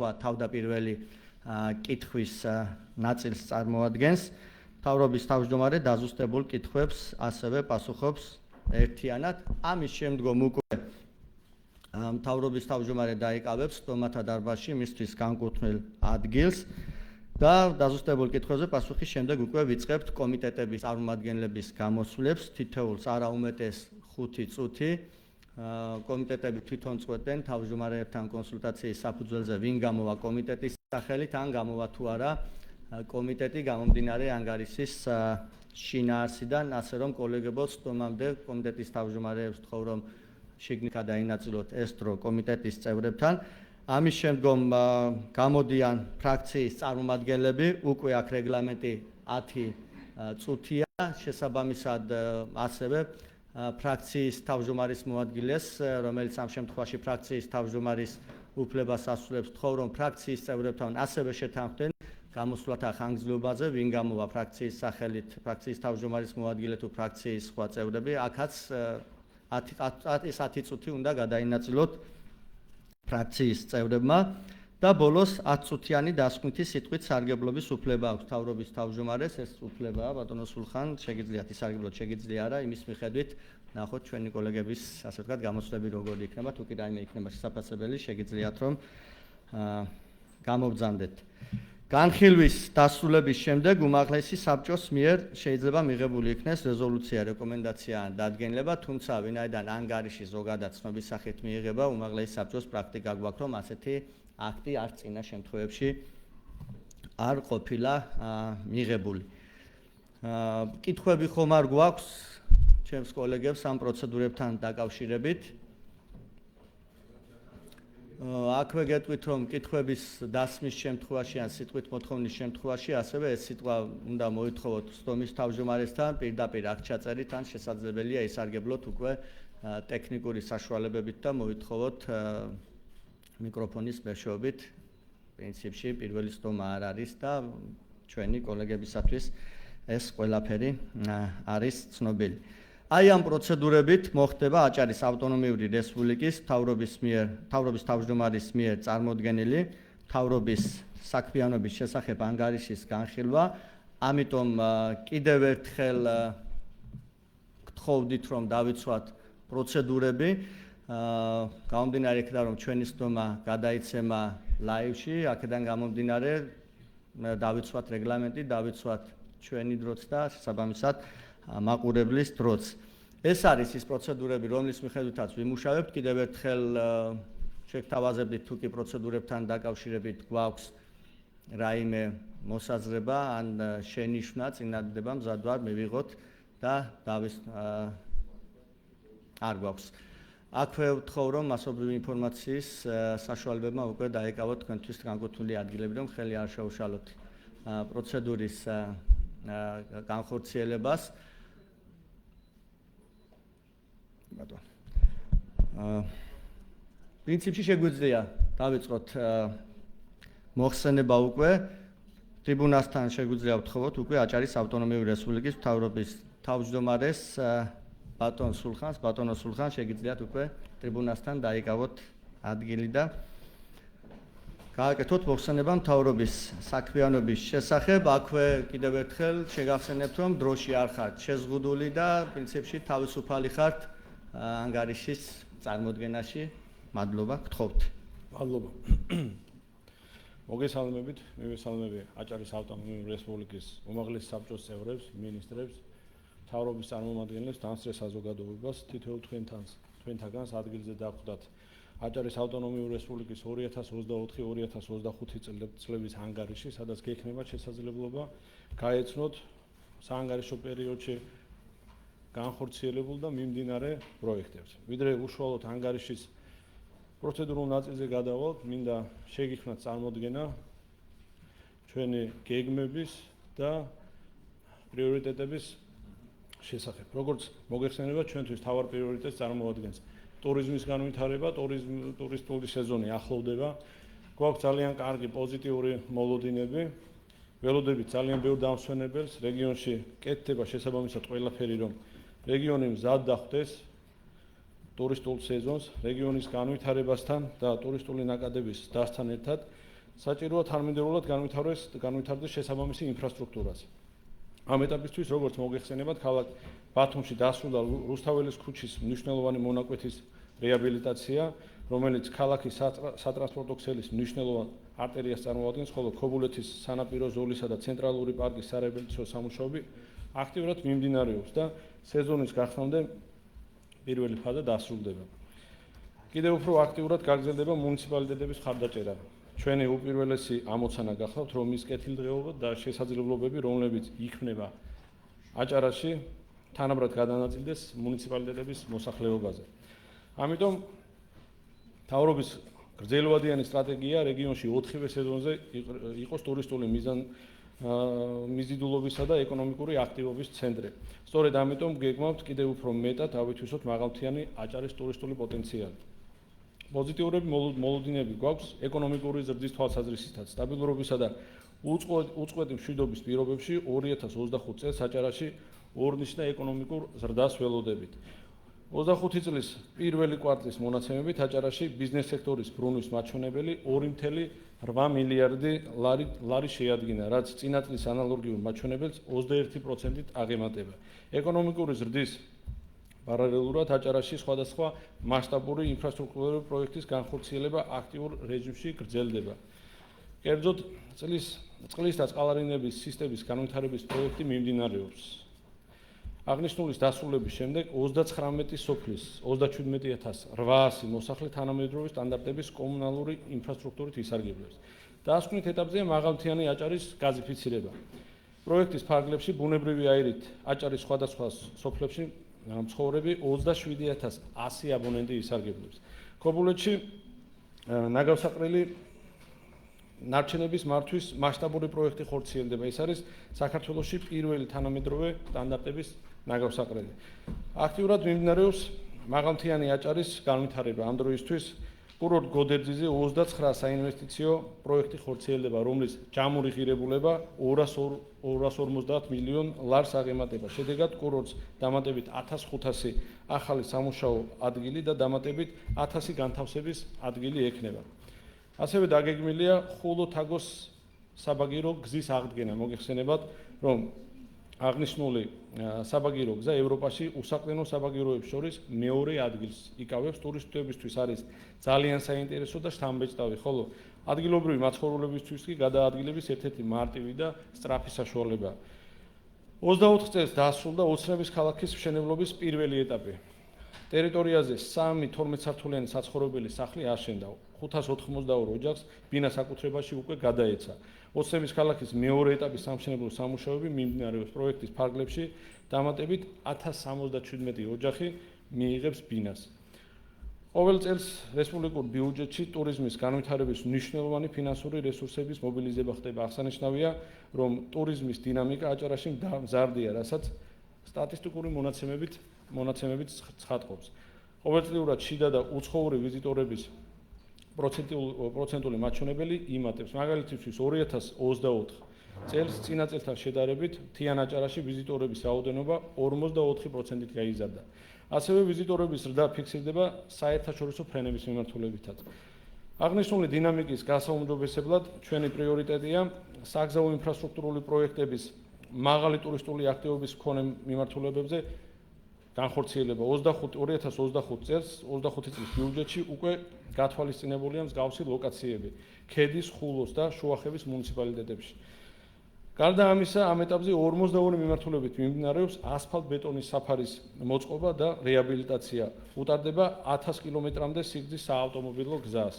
სხვა თავდაპირველი კითხვის ნაწილს წარმოადგენს. მთავრობის თავმჯდომარე დაზუსტებულ კითხვებს ასევე პასუხობს ერთიანად. ამის შემდგომ უკვე მთავრობის თავმჯდომარე დაიკავებს სტომათა დარბაზში მისთვის განკუთვნილ ადგილს და დაზუსტებულ კითხვებზე პასუხის შემდეგ უკვე ვიწყებთ კომიტეტების წარმომადგენლების გამოსვლებს, თითოეულს არა უმეტეს 5 წუთი. კომიტეტები თვითონ წყვეტენ თავმჯდომარეებთან კონსულტაციის საფუძველზე, ვინ გამოვა კომიტეტის სახელით, ან გამოვა თუ არა კომიტეტი გამომდინარე ანგარიშის შინაარსიდან, ასე რომ კოლეგებო სტომამდე კომიტეტის თავმჯდომარეებს ვთხოვ, რომ შიგნით გადაინაწილოთ ეს დრო კომიტეტის წევრებთან. ამის შემდგომ გამოდიან ფრაქციის წარმომადგენლები, უკვე აქ რეგლამენტი 10 წუთია, შესაბამისად ასევე ფრაქციის თავმჯდომარის მოადგილეს, რომელიც ამ შემთხვევაში ფრაქციის თავმჯდომარის უფლებას ასრულებს, ვთხოვ, რომ ფრაქციის წევრებთან ასევე შეთანხმდნენ გამოსვლათა ხანგრძლივობაზე, ვინ გამოვა ფრაქციის სახელით, ფრაქციის თავმჯდომარის მოადგილე თუ ფრაქციის სხვა წევრები, აქაც 10 წუთი უნდა გადაინაწილოთ ფრაქციის წევრებმა და ბოლოს 10 წუთიანი დასკვნითი სიტყვით სარგებლობის უფლება აქვს მთავრობის თავმჯდომარეს. ეს უფლებაა, ბატონო სულხან, შეგიძლიათ ისარგებლოთ, შეგიძლია არა, იმის მიხედვით ნახოთ ჩვენი კოლეგების, ასე ვთქვათ, გამოცვლები როგორი იქნება, თუ კი რაიმე იქნება შესაძლებელი, შეგიძლიათ რომ გამობრძანდეთ. განხილვის დასრულების შემდეგ უმაღლესი საბჭოს მიერ შეიძლება მიღებული იქნეს რეზოლუცია, რეკომენდაცია ან დადგენილება, თუმცა ვინაიდან ანგარიში ზოგადად ცნობის სახით მიიღება, უმაღლესი საბჭოს პრაქტიკა გვაქვს, რომ ასეთი აქტი არც წინა შემთხვევებში არ ყოფილა მიღებული. კითხვები ხომ არ გვაქვს ჩემს კოლეგებს ამ პროცედურებთან დაკავშირებით? აქვე გეტყვით, რომ კითხვების დასმის შემთხვევაში ან სიტყვით მოთხოვნის შემთხვევაში ასევე ეს სიტყვა უნდა მოითხოვოთ სტომის თავმჯდომარესთან, პირდაპირ აქ ჩაწერით, ან შესაძლებელია ისარგებლოთ უკვე ტექნიკური საშუალებებით და მოითხოვოთ მიკროფონის მეშვეობით. პრინციპში პირველი სტომა არ არის და ჩვენი კოლეგებისათვის ეს ყველაფერი არის ცნობილი. აი ამ პროცედურებით მოხდება აჭარის ავტონომიური რესპუბლიკის მთავრობის თავმჯდომარის მიერ წარმოდგენილი მთავრობის საქმიანობის შესახებ ანგარიშის განხილვა. ამიტომ კიდევ ერთხელ გთხოვდით, რომ დავიცვათ პროცედურები. გამომდინარე იქიდან, რომ ჩვენი სტომა გადაიცემა ლაივში, აქედან გამომდინარე დავიცვათ რეგლამენტი, დავიცვათ ჩვენი დროც და შესაბამისად მაყურებლის დროც. ეს არის ის პროცედურები, რომლის მიხედვითაც ვიმუშავებთ. კიდევ ერთხელ შეგთავაზებდით, თუ კი პროცედურებთან დაკავშირებით გვაქვს რაიმე მოსაზრება ან შენიშვნა, წინადადება მზად ვარ მივიღოთ და არ გვაქვს. აქვე ვთხოვ, რომ მასობრივი ინფორმაციის საშუალებებმა უკვე დაეკავოთ თქვენთვის განკუთვნილი ადგილები, რომ ხელი არ შეუშალოთ პროცედურის განხორციელებას. პრინციპში შეგვიძლია დავიწყოთ მოხსენება უკვე ტრიბუნასთან შეგვიძლია ვთხოვოთ უკვე აჭარის ავტონომიური რესპუბლიკის მთავრობის თავმჯდომარეს ბატონო სულხან შეგიძლიათ უკვე ტრიბუნასთან დაიკავოთ ადგილი და გააკეთოთ მოხსენება მთავრობის საქმიანობის შესახებ. აქვე კიდევ ერთხელ შეგახსენებთ, რომ დროში არ ხართ შეზღუდული და პრინციპში თავისუფალი ხართ ანგარიშის წარმოდგენაში. მადლობა, გთხოვთ. მადლობა. მოგესალმებით, მივესალმები აჭარის ავტონომიური რესპუბლიკის უმაღლეს საბჭოს წევრებს, მინისტრებს, მთავრობის წარმომადგენლებს, დამსწრე საზოგადოებას, თითოეულ თქვენთაგანს ადგილზე დახვდათ აჭარის ავტონომიური რესპუბლიკის 2024-2025 წლების ანგარიში, სადაც გექნება შესაძლებლობა გაეცნოთ საანგარიშო პერიოდში განხორციელებულ და მიმდინარე პროექტებს. ვიდრე უშუალოდ ანგარიშის პროცედურულ ნაწილზე გადავალთ, მინდა შეგიქმნათ წარმოდგენა ჩვენი გეგმების და პრიორიტეტების შესახებ. როგორც მოგეხსენება, ჩვენთვის მთავარ პრიორიტეტს წარმოადგენს ტურიზმის განვითარება, ტურისტული სეზონი ახლოვდება. გვაქვს ძალიან კარგი პოზიტიური მოლოდინები. ველოდებით ძალიან ბევრ დამსვენებელს რეგიონში კეთდება შესაბამისად ყველაფერი, რომ რეგიონი მზად დახვდეს ტურისტულ სეზონს, რეგიონის განვითარებასთან და ტურისტული ნაკადების დასთან ერთად. საჭიროა თანამედროვულად განვითარდეს შესაბამისი ინფრასტრუქტურაც. ამ ეტაპისთვის, როგორც მოგეხსენებათ, ქალაქ ბათუმში დასრულდა რუსთაველის ქუჩის მნიშვნელოვანი მონაკვეთის რეაბილიტაცია, რომელიც ქალაქის სატრანსპორტო ქსელის მნიშვნელოვან არტერიას წარმოადგენს, ხოლო ქობულეთის სანაპირო ზოლისა და ცენტრალური პარკის სარეაბილიტაციო სამუშაოები აქტიურად მიმდინარეობს და სეზონის გახსნამდე პირველი ფაზა დასრულდება. კიდევ უფრო აქტიურად გაგრძელდება მუნიციპალიტეტების ხარდაჭერა. ჩვენი უპირველესი ამოცანა გახლავთ, რომ ის კეთილდღეობა და შესაძლებლობები, რომლებიც იქმნება აჭარაში, თანაბრად გადანაწილდეს მუნიციპალიტეტების მოსახლეობაზე. ამიტომ მთავრობის გრძელვადიანი სტრატეგია რეგიონში 4-ვე სეზონზე იყოს ტურისტული მიზიდულობისა და ეკონომიკური აქტივობის ცენტრი. სწორედ ამიტომ გეგმავთ კიდევ უფრო მეტად ავითვისოთ მაღალმთიანი აჭარის ტურისტული პოტენციალი. პოზიტიურები მოლოდინები გვაქვს ეკონომიკური ზრდის თვალსაზრისითაც. სტაბილურობისა და უწყვეტი მშვიდობის პირობებში 2025 წელს აჭარაში ორნიშნა ეკონომიკურ ზრდას ველოდებით. 25 წლის პირველი კვარტლის მონაცემებით აჭარაში ბიზნეს სექტორის ბრუნვის მაჩვენებელი 2.8 მილიარდი ლარი შეადგინა, რაც წინა წლის ანალოგიურ მაჩვენებელს 21%-ით აღემატება. ეკონომიკური ზრდის პარალელურად აჭარაში სხვადასხვა მასშტაბური ინფრასტრუქტურული პროექტის განხორციელება აქტიურ რეჟიმში გრძელდება. კერძოდ, წყლის და წყალარინების სისტემის განვითარების პროექტი მიმდინარეობს. აღნიშნულის დასრულების შემდეგ 39 სოფლის 37800 მოსახლე თანამედროვე სტანდარტების კომუნალური ინფრასტრუქტურით ისარგებლებს. დასკვნით ეტაპზეა მაღალმთიანი აჭარის გაზიფიცირება. პროექტის ფარგლებში ბუნებრივი აირით აჭარის სხვადასხვა სოფლებში მცხოვრები 27100 აბონენტი ისარგებლებს. ქობულეთში ნაგავსაყრელი ნარჩენების მართვის მასშტაბური პროექტი ხორციელდება. ეს არის საქართველოში პირველი თანამედროვე სტანდარტების ნაგავსაყრელი. აქტიურად მიმდინარეობს მაღალმთიანი აჭარის განვითარება. ამ დროისთვის კურორტ გოდერძიზე 29 საინვესტიციო პროექტი ხორციელდება, რომლის ჯამური ღირებულება 250 მილიონ ლარს აღემატება. შედეგად კურორტს დამატებით 1500 ახალი სამუშაო ადგილი და დამატებით 1000 განთავსების ადგილი ექნება. ასევე დაგეგმილია ხულო-თაგოს საბაგირო გზის აღდგენა. მოგეხსენებათ, რომ აღნიშნული საბაგირო გზა ევროპაში უსაყრდენო საბაგიროებს შორის მეორე ადგილს იკავებს. ტურისტებისთვის არის ძალიან საინტერესო და შთამბეჭდავი, ხოლო ადგილობრივი მაცხოვრებლებისთვის კი გადაადგილების ერთ-ერთი მარტივი და სწრაფი საშუალებაა. 24 წელს დასრულდა ოცნების ქალაქის მშენებლობის პირველი ეტაპი. ტერიტორიაზე 3 12-სართულიანი საცხოვრებელი სახლი აშენდა. 592 ოჯახს ბინას აკუთრებაში უკვე გადაეცა. ოცნების ქალაქის მეორე ეტაპის სამშენებლო სამუშაოები მიმდინარეობს. პროექტის ფარგლებში დამატებით 1077 ოჯახი მიიღებს ბინას. ყოველ წელს რესპუბლიკურ ბიუჯეტში ტურიზმის განვითარების მნიშვნელოვანი ფინანსური რესურსების მობილიზება ხდება. აღსანიშნავია, რომ ტურიზმის დინამიკა აჭარაში მზარდია, რასაც სტატისტიკური მონაცემებით ცხადყოფს. ყოველწლიურად შიდა და უცხოური ვიზიტორების პროცენტული მაჩვენებელი იმატებს. მაგალითისთვის 2024 წელს წინა წელთან შედარებით მთიან აჭარაში ვიზიტორების რაოდენობა 44%-ით გაიზარდა. ასევე ვიზიტორების ზრდა ფიქსირდება საერთაშორისო ფრენების მიმართულებითაც. აღნიშნული დინამიკის გასაუმჯობესებლად ჩვენი პრიორიტეტია საგზაო ინფრასტრუქტურული პროექტების მაღალი ტურისტული აქტივობის მქონე მიმართულებებზე განხორციელება. 2025 წელს 25 წლის ბიუჯეტში უკვე გათვალისწინებულია მსგავსი ლოკაციები ქედის, ხულოს და შუახევის მუნიციპალიტეტებში. გარდა ამისა, ამ ეტაპზე 42 მიმართულებით მიმდინარეობს ასფალტ-ბეტონის საფარის მოწყობა და რეაბილიტაცია. უტარდება 1000 კილომეტრამდე სიგრძის საავტომობილო გზას.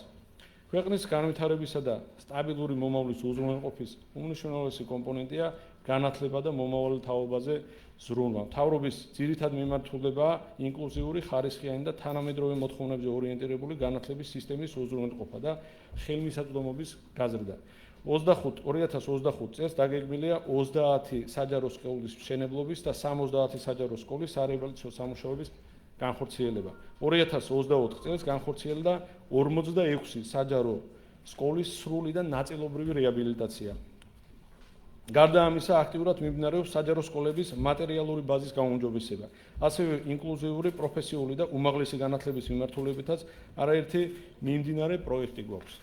ქვეყნის განვითარებისა და სტაბილური მომავლის უზრუნველყოფის უმნიშვნელოვანესი კომპონენტია განათლება და მომავალ თაობაზე ზრუნვა. მთავრობის ძირითადი მიმართულებაა ინკლუზიური, ხარისხიანი და თანამედროვე მოთხოვნებზე ორიენტირებული განათლების სისტემის უზრუნველყოფა და ხელმისაწვდომობის გაზრდა. 2025 წელს დაგეგმილია 30 საჯარო სკოლის მშენებლობის და 70 საჯარო სკოლის სარეაბილიტაციო სამუშაოების განხორციელება. 2024 წელს განხორციელდა 46 საჯარო სკოლის სრული და ნაწილობრივი რეაბილიტაცია. გარდა ამისა, აქტიურად მიმდინარეობს საჯარო სკოლების მატერიალური ბაზის გაუმჯობესება. ასევე ინკლუზიური, პროფესიული და უმაღლესი განათლების მიმართულებითაც არაერთი მიმდინარე პროექტი გვაქვს.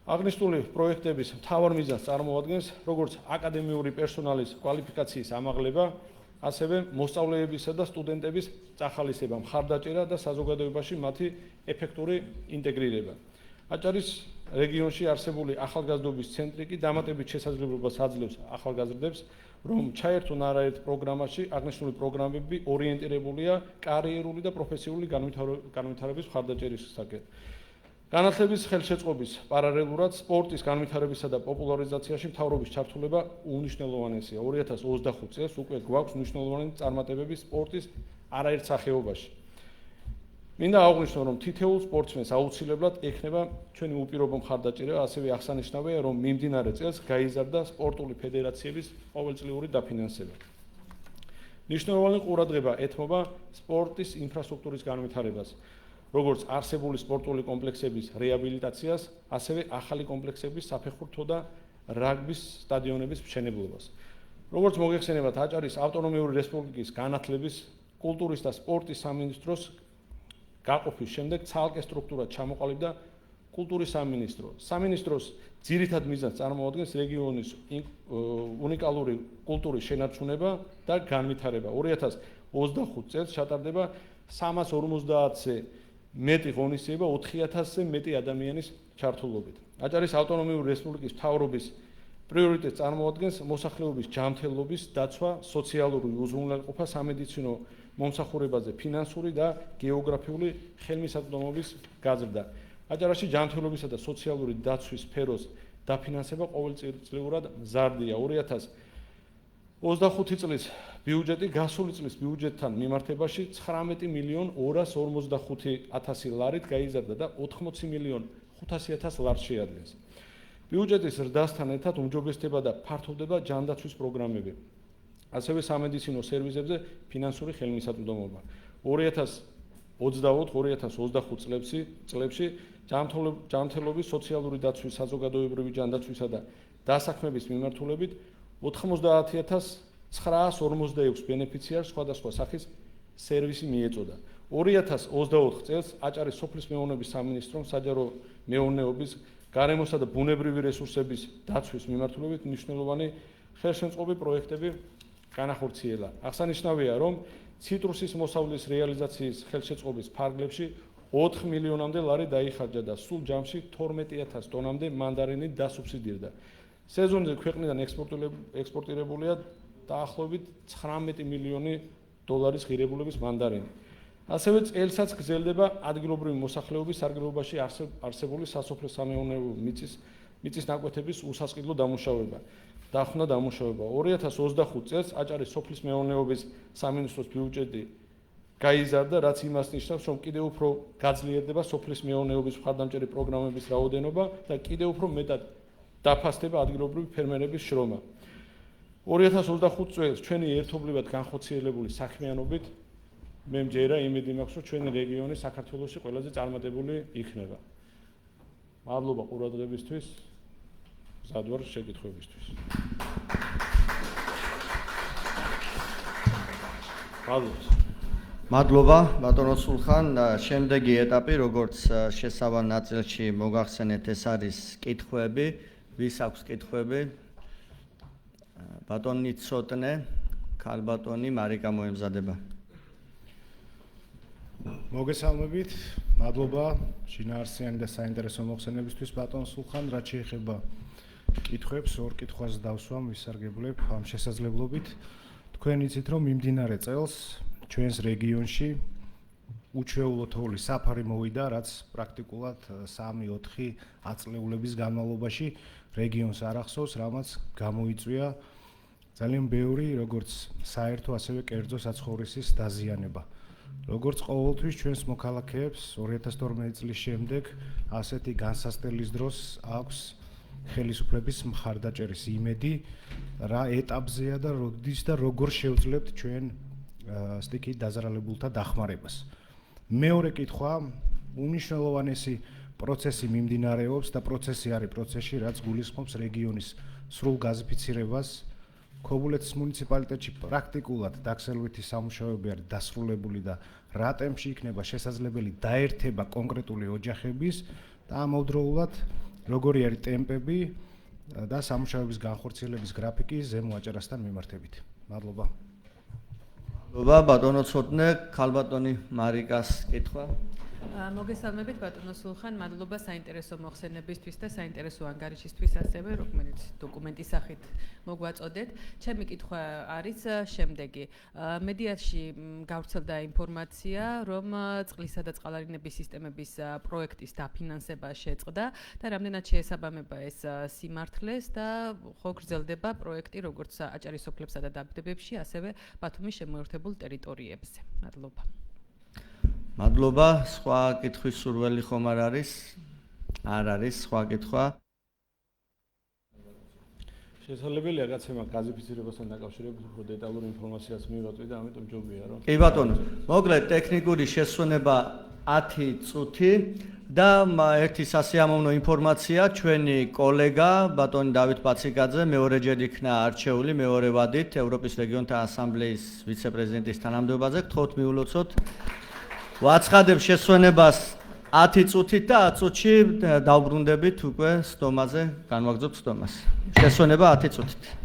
აღნიშნული პროექტების მთავარ მიზანს წარმოადგენს როგორც აკადემიური პერსონალის კვალიფიკაციის ამაღლება, ასევე მოსწავლეებისა და სტუდენტების წახალისება, მხარდაჭერა და საზოგადოებაში მათი ეფექტური ინტეგრირება. აჭარის რეგიონში არსებული ახალგაზრდობის ცენტრი კი დამატებით შესაძლებლობას აძლევს ახალგაზრდებს, რომ ჩაერთონ არაერთ პროგრამაში, აღნიშნული პროგრამები ორიენტირებულია კარიერული და პროფესიული განვითარების მხარდაჭერისკენ. განათლების ხელშეწყობის პარალელურად სპორტის განვითარებისა და პოპულარიზაციაში მთავრობის ჩართულება უნიშნელოვანესია. 2025 წელს უკვე გვაქვს მნიშვნელოვანი წარმატებები სპორტის არაერთ სახეობაში. მინდა აღვნიშნო, რომ თითოეულ სპორტსმენს აუცილებლად ექნება ჩვენი უპირობო მხარდაჭერა, ასევე აღსანიშნავია, რომ მიმდინარე წელს გაიზარდა სპორტული ფედერაციების ყოველწლიური დაფინანსება. მნიშვნელოვანი ყურადღება ეთმობა სპორტის ინფრასტრუქტურის განვითარებას, როგორც არსებული სპორტული კომპლექსების რეაბილიტაციას, ასევე ახალი კომპლექსების საფეხბურთო და რაგბის სტადიონების მშენებლობას. როგორც მოგეხსენებათ, აჭარის ავტონომიური რესპუბლიკის განათლების, კულტურის და სპორტის სამინისტროს გაყოფის შემდეგ ცალკე სტრუქტურად ჩამოყალიბდა კულტურის სამინისტრო. სამინისტროს ძირითად მიზანს წარმოადგენს რეგიონის უნიკალური კულტურის შენარჩუნება და განვითარება. 2025 წელს ჩატარდება 350-ზე მეტი ღონისძიება 4000-ზე მეტი ადამიანის ჩართულობით. აჭარის ავტონომიური რესპუბლიკის მთავრობის პრიორიტეტს წარმოადგენს მოსახლეობის ჯანმრთელობის დაცვა, სოციალური უზრუნველყოფა, სამედიცინო მომსახურებაზე ფინანსური და გეოგრაფიული ხელმისაწვდომობის გაზრდა. აჭარაში ჯანმრთელობისა და სოციალური დაცვის სფეროს დაფინანსება ყოველწლიურად მზარდია. 2025 წლის ბიუჯეტი გასული წლის ბიუჯეტთან მიმართებაში 19.245.000 ლარით გაიზარდა და 80.500.000 ლარს შეადგენს. ბიუჯეტის ზრდასთან ერთად უმჯობესდება და ფართოვდება ჯანდაცვის პროგრამები, ასევე სამედიცინო სერვისებზე ფინანსური ხელმისაწვდომობა. 2024-2025 წლებში ჯანმრთელობის, სოციალური დაცვის, საზოგადოებრივი ჯანდაცვისა და დასაქმების მიმართულებით 90.946 ბენეფიციარს სხვადასხვა სახის სერვისი მიეწოდა. 2024 წელს აჭარის სოფლის მეურნეობის სამინისტრომ საჯარო მეურნეობის, გარემოსა და ბუნებრივი რესურსების დაცვის მიმართულებით მნიშვნელოვანი ხელშემწყობი პროექტები განახორციელა. აღსანიშნავია, რომ ციტრუსის მოსავლის რეალიზაციის ხელშეწყობის ფარგლებში 4 მილიონამდე ლარი დაიხარჯა და სულ ჯამში 12.000 ტონამდე მანდარინი დასუბსიდირდა. სეზონზე ქვეყნიდან ექსპორტირებულია დაახლოებით 19 მილიონი დოლარის ღირებულების მანდარინი. ასევე წელსაც გრძელდება ადგილობრივი მოსახლეობის სარგებლობაში არსებული სასოფლო-სამეურნეო მიწის ნაკვეთების უსასყიდლო დამუშავება. 2025 წელს აჭარის სოფლის მეურნეობის სამინისტროს ბიუჯეტი გაიზარდა, რაც იმას ნიშნავს, რომ კიდევ უფრო გაძლიერდება სოფლის მეურნეობის მხარდამჭერი პროგრამების რაოდენობა და კიდევ უფრო მეტად დაფასდება ადგილობრივი ფერმერების შრომა. 2025 წელს ჩვენი ერთობლივად განხორციელებული საქმიანობით მე მჯერა იმედი მაქვს, რომ ჩვენი რეგიონი საქართველოში ყველაზე წარმატებული იქნება. მადლობა ყურადღებისთვის. მზად ვარ შეკითხვებისთვის. მადლობა ბატონო სულხან. შემდეგი ეტაპი, როგორც შესავალ ნაწილში მოგახსენეთ, ეს არის კითხვები. ვის აქვს კითხვები? ბატონი ცოტნე, ქალბატონი მარიკა მოემზადება. მოგესალმებით, მადლობა შინაარსიანი და საინტერესო მოხსენებისთვის ბატონ სულხან. რაც შეეხება კითხვებს, ორ კითხვას დავსვამ, ვისარგებლებ ამ შესაძლებლობით. თქვენ იცით, რომ მიმდინარე წელს ჩვენს რეგიონში უჩვეულოთოული საფარი მოვიდა, რაც პრაქტიკულად 3-4 აწლეულების განმავლობაში რეგიონს არ ახსოვს, რამაც გამოიწვია ძალიან ბევრი როგორც საერთო, ასევე კერძო საცხოვრისის დაზიანება. როგორც ყოველთვის ჩვენს მოქალაქეებს 2012 წლის შემდეგ ასეთი განსასწრების დროს აქვს ხელისუფლების მხარდაჭერის იმედი, რა ეტაპზეა და როდის და როგორ შევძლებთ ჩვენ სტიქით დაზარალებულთა დახმარებას. მეორე კითხვა, უნიშნელოვანესი პროცესი მიმდინარეობს და პროცესი არის პროცესი, რაც გულისხმობს რეგიონის სრულ გაზიფიცირებას. ქობულეთის მუნიციპალიტეტში პრაქტიკულად დაქსელვითი სამუშაოები არის დასრულებული და რა ტემპში იქნება შესაძლებელი დაერთება კონკრეტული ოჯახების და ამავდროულად როგორი არის ტემპები და სამუშაოების განხორციელების გრაფიკი ზემო აჭარასთან მიმართებით. მადლობა. მადლობა ბატონო ცოტნე, ქალბატონი მარიკას კითხვა. მოგესალმებით ბატონო სულხან, მადლობა საინტერესო მოხსენებისთვის და საინტერესო ანგარიშისთვის ასევე, რომელიც დოკუმენტის სახით მოგვაწოდეთ. ჩემი კითხვა არის შემდეგი. მედიაში გავრცელდა ინფორმაცია, რომ წყლისა და წყალარინების სისტემების პროექტის დაფინანსება შეწყდა და რამდენად შეესაბამება ეს სიმართლეს და ხო გრძელდება პროექტი როგორც აჭარის სოფლებსა და დაბდებებში, ასევე ბათუმის შემოერთებულ ტერიტორიებზე. მადლობა. მადლობა, სხვა კითხვის სურვილი ხომ არ არის? არ არის სხვა კითხვა. შესაძლებელია გაცემა გაზიფიცირებასთან დაკავშირებით უფრო დეტალური ინფორმაციაც მივაწვი და ამიტომ ჯობია რომ კი ბატონო, მოკლედ ტექნიკური შესვენება 10 წუთი და ერთი სასიამოვნო ინფორმაცია, ჩვენი კოლეგა ბატონი დავით პაციკაძე მეორეჯერ იქნა არჩეული მეორე ვადით ევროპის რეგიონთა ასამბლეის ვიცე-პრეზიდენტის თანამდებობაზე. გთხოვთ მიულოცოთ. ვაცხადებ შესვენებას 10 წუთით და 10 წუთში დავბრუნდებით უკვე სტომაზე, განვაგრძობთ სტომას. შესვენება 10 წუთით.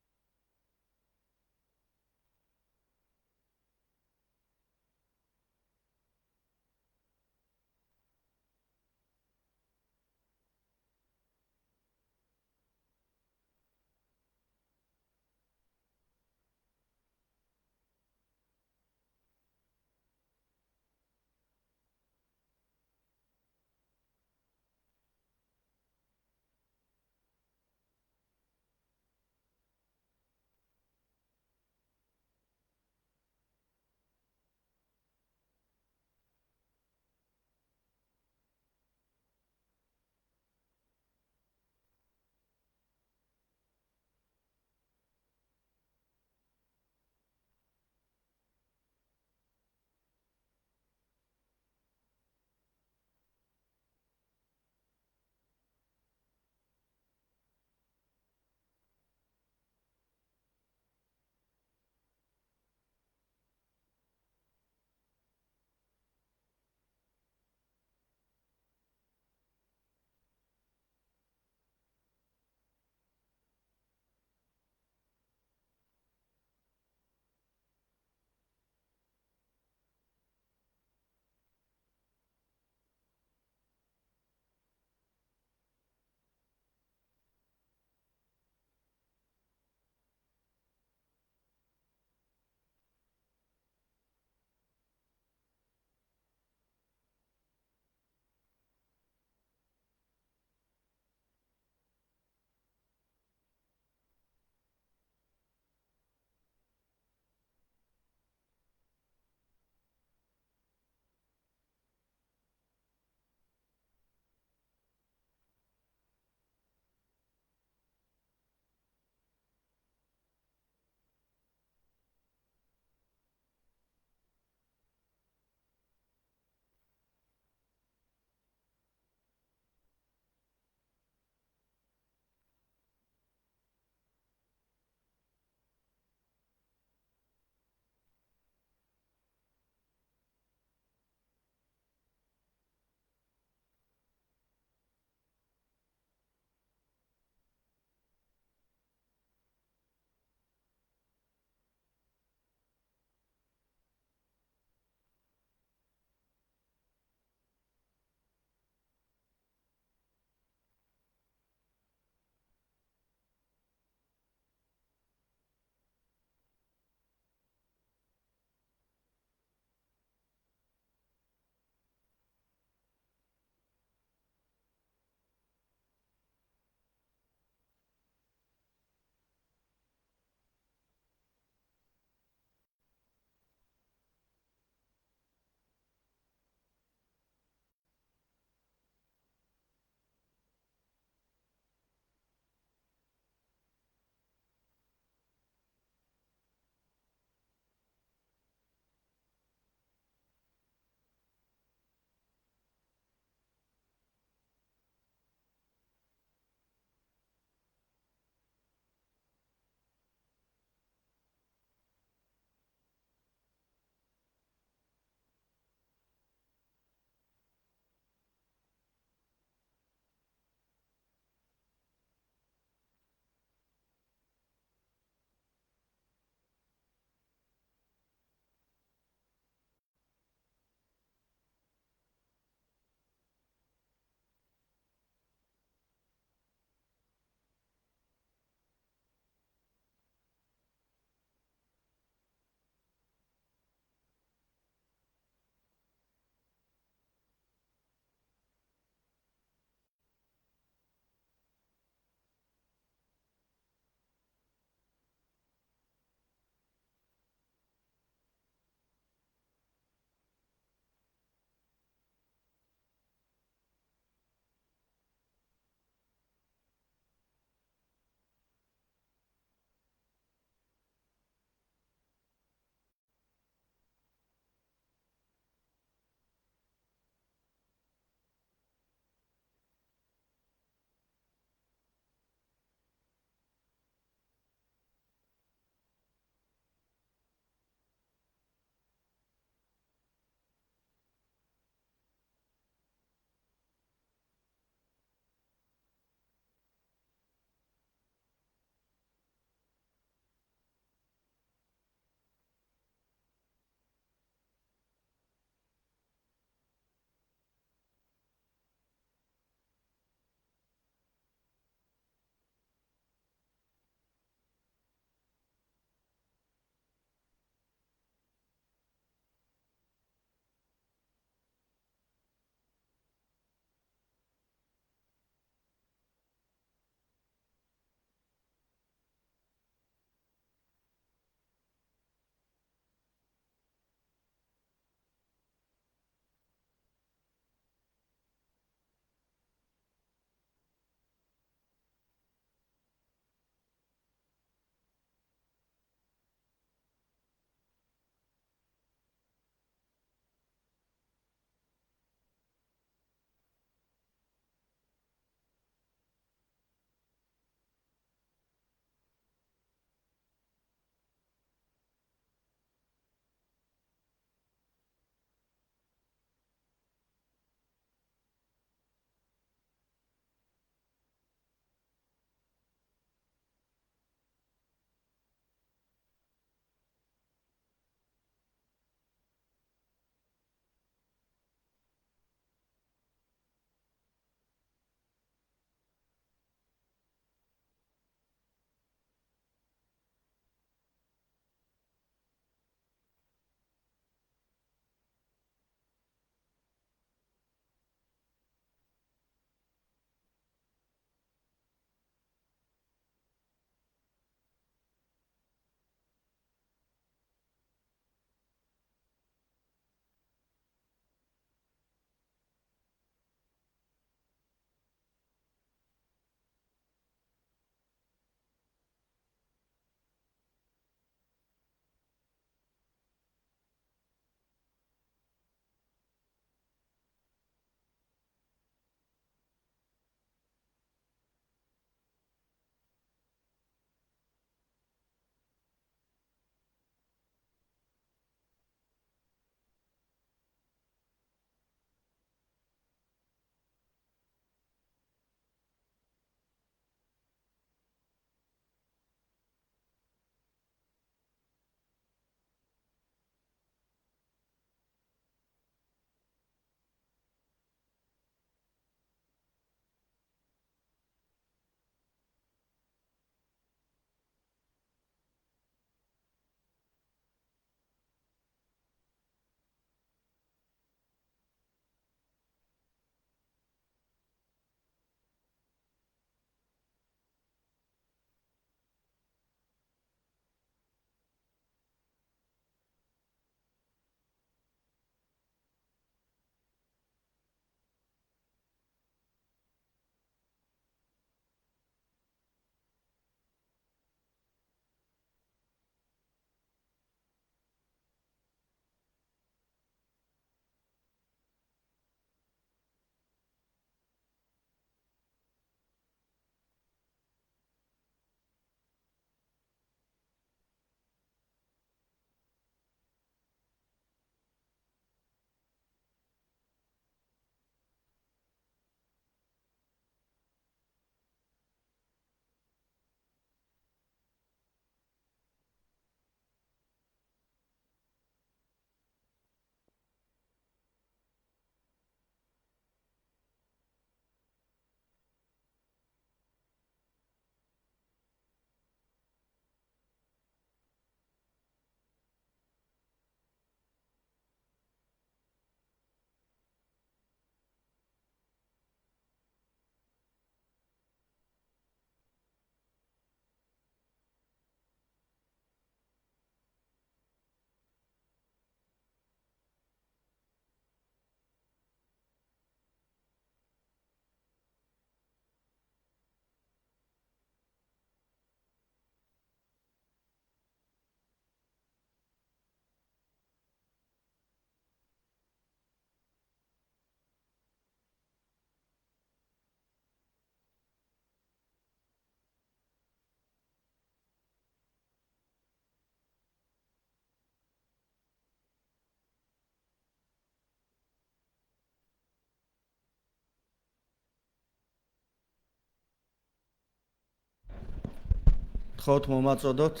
გთხოვთ მომაწოდოთ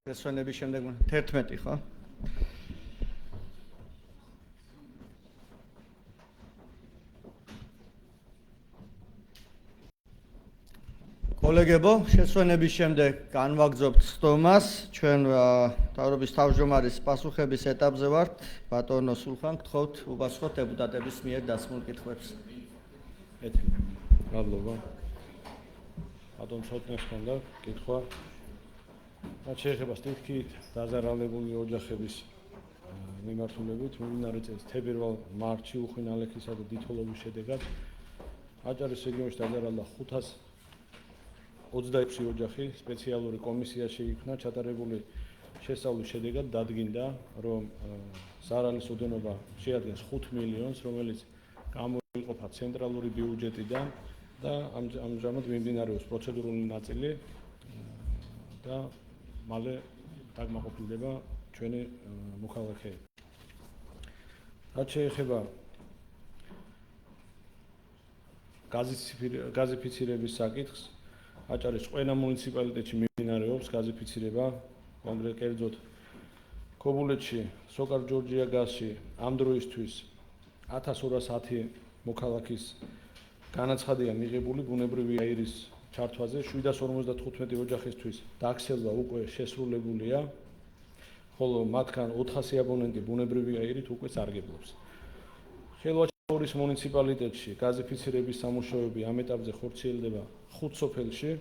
შესვენების შემდეგ 11 ხო? კოლეგებო, შესვენების შემდეგ განვაგრძობთ სტომას. ჩვენ მთავრობის თავმჯდომარის პასუხების ეტაპზე ვართ. ბატონო სულხან, გთხოვთ უპასუხოთ დეპუტატების მიერ დასმულ კითხვებს. მადლობა. ბატონ ცოტნეს ჰქონდა კითხვა. რაც შეეხება სტიქით დაზარალებული ოჯახების მიმართულებით, მიმდინარე წელს თებერვალ მარტში უხვინ ალექისა და დითოლოვის შედეგად აჭარის რეგიონში დაზარალდა 526 ოჯახი. სპეციალური კომისია შეიქმნა, ჩატარებული შესწავლის შედეგად დადგინდა, რომ ზარალის ოდენობა შეადგენს 5 მილიონს, რომელიც გამოიყოფა ცენტრალური ბიუჯეტიდან და ამჟამად მიმდინარეობს პროცედურული ნაწილი და მალე დაგმაყოფილდება ჩვენი მოქალაქეები. რაც შეეხება გაზიფიცირების საკითხს, აჭარის ყველა მუნიციპალიტეტში მიმდინარეობს გაზიფიცირება, კონკრეტულად ქობულეთში, სოკარ ჯორჯია გაზში ამ დროისთვის 1210 მოქალაქის განაცხადია მიღებული ბუნებრივი აირის ჩართვაზე, 755 ოჯახისთვის დაქცევა უკვე შესრულებულია, ხოლო მათგან 400 აბონენტი ბუნებრივი აირით უკვე სარგებლობს. ხელვაჩაურის მუნიციპალიტეტში გაზიფიცირების სამუშაოები ამ ეტაპზე ხორციელდება 5 სოფელში,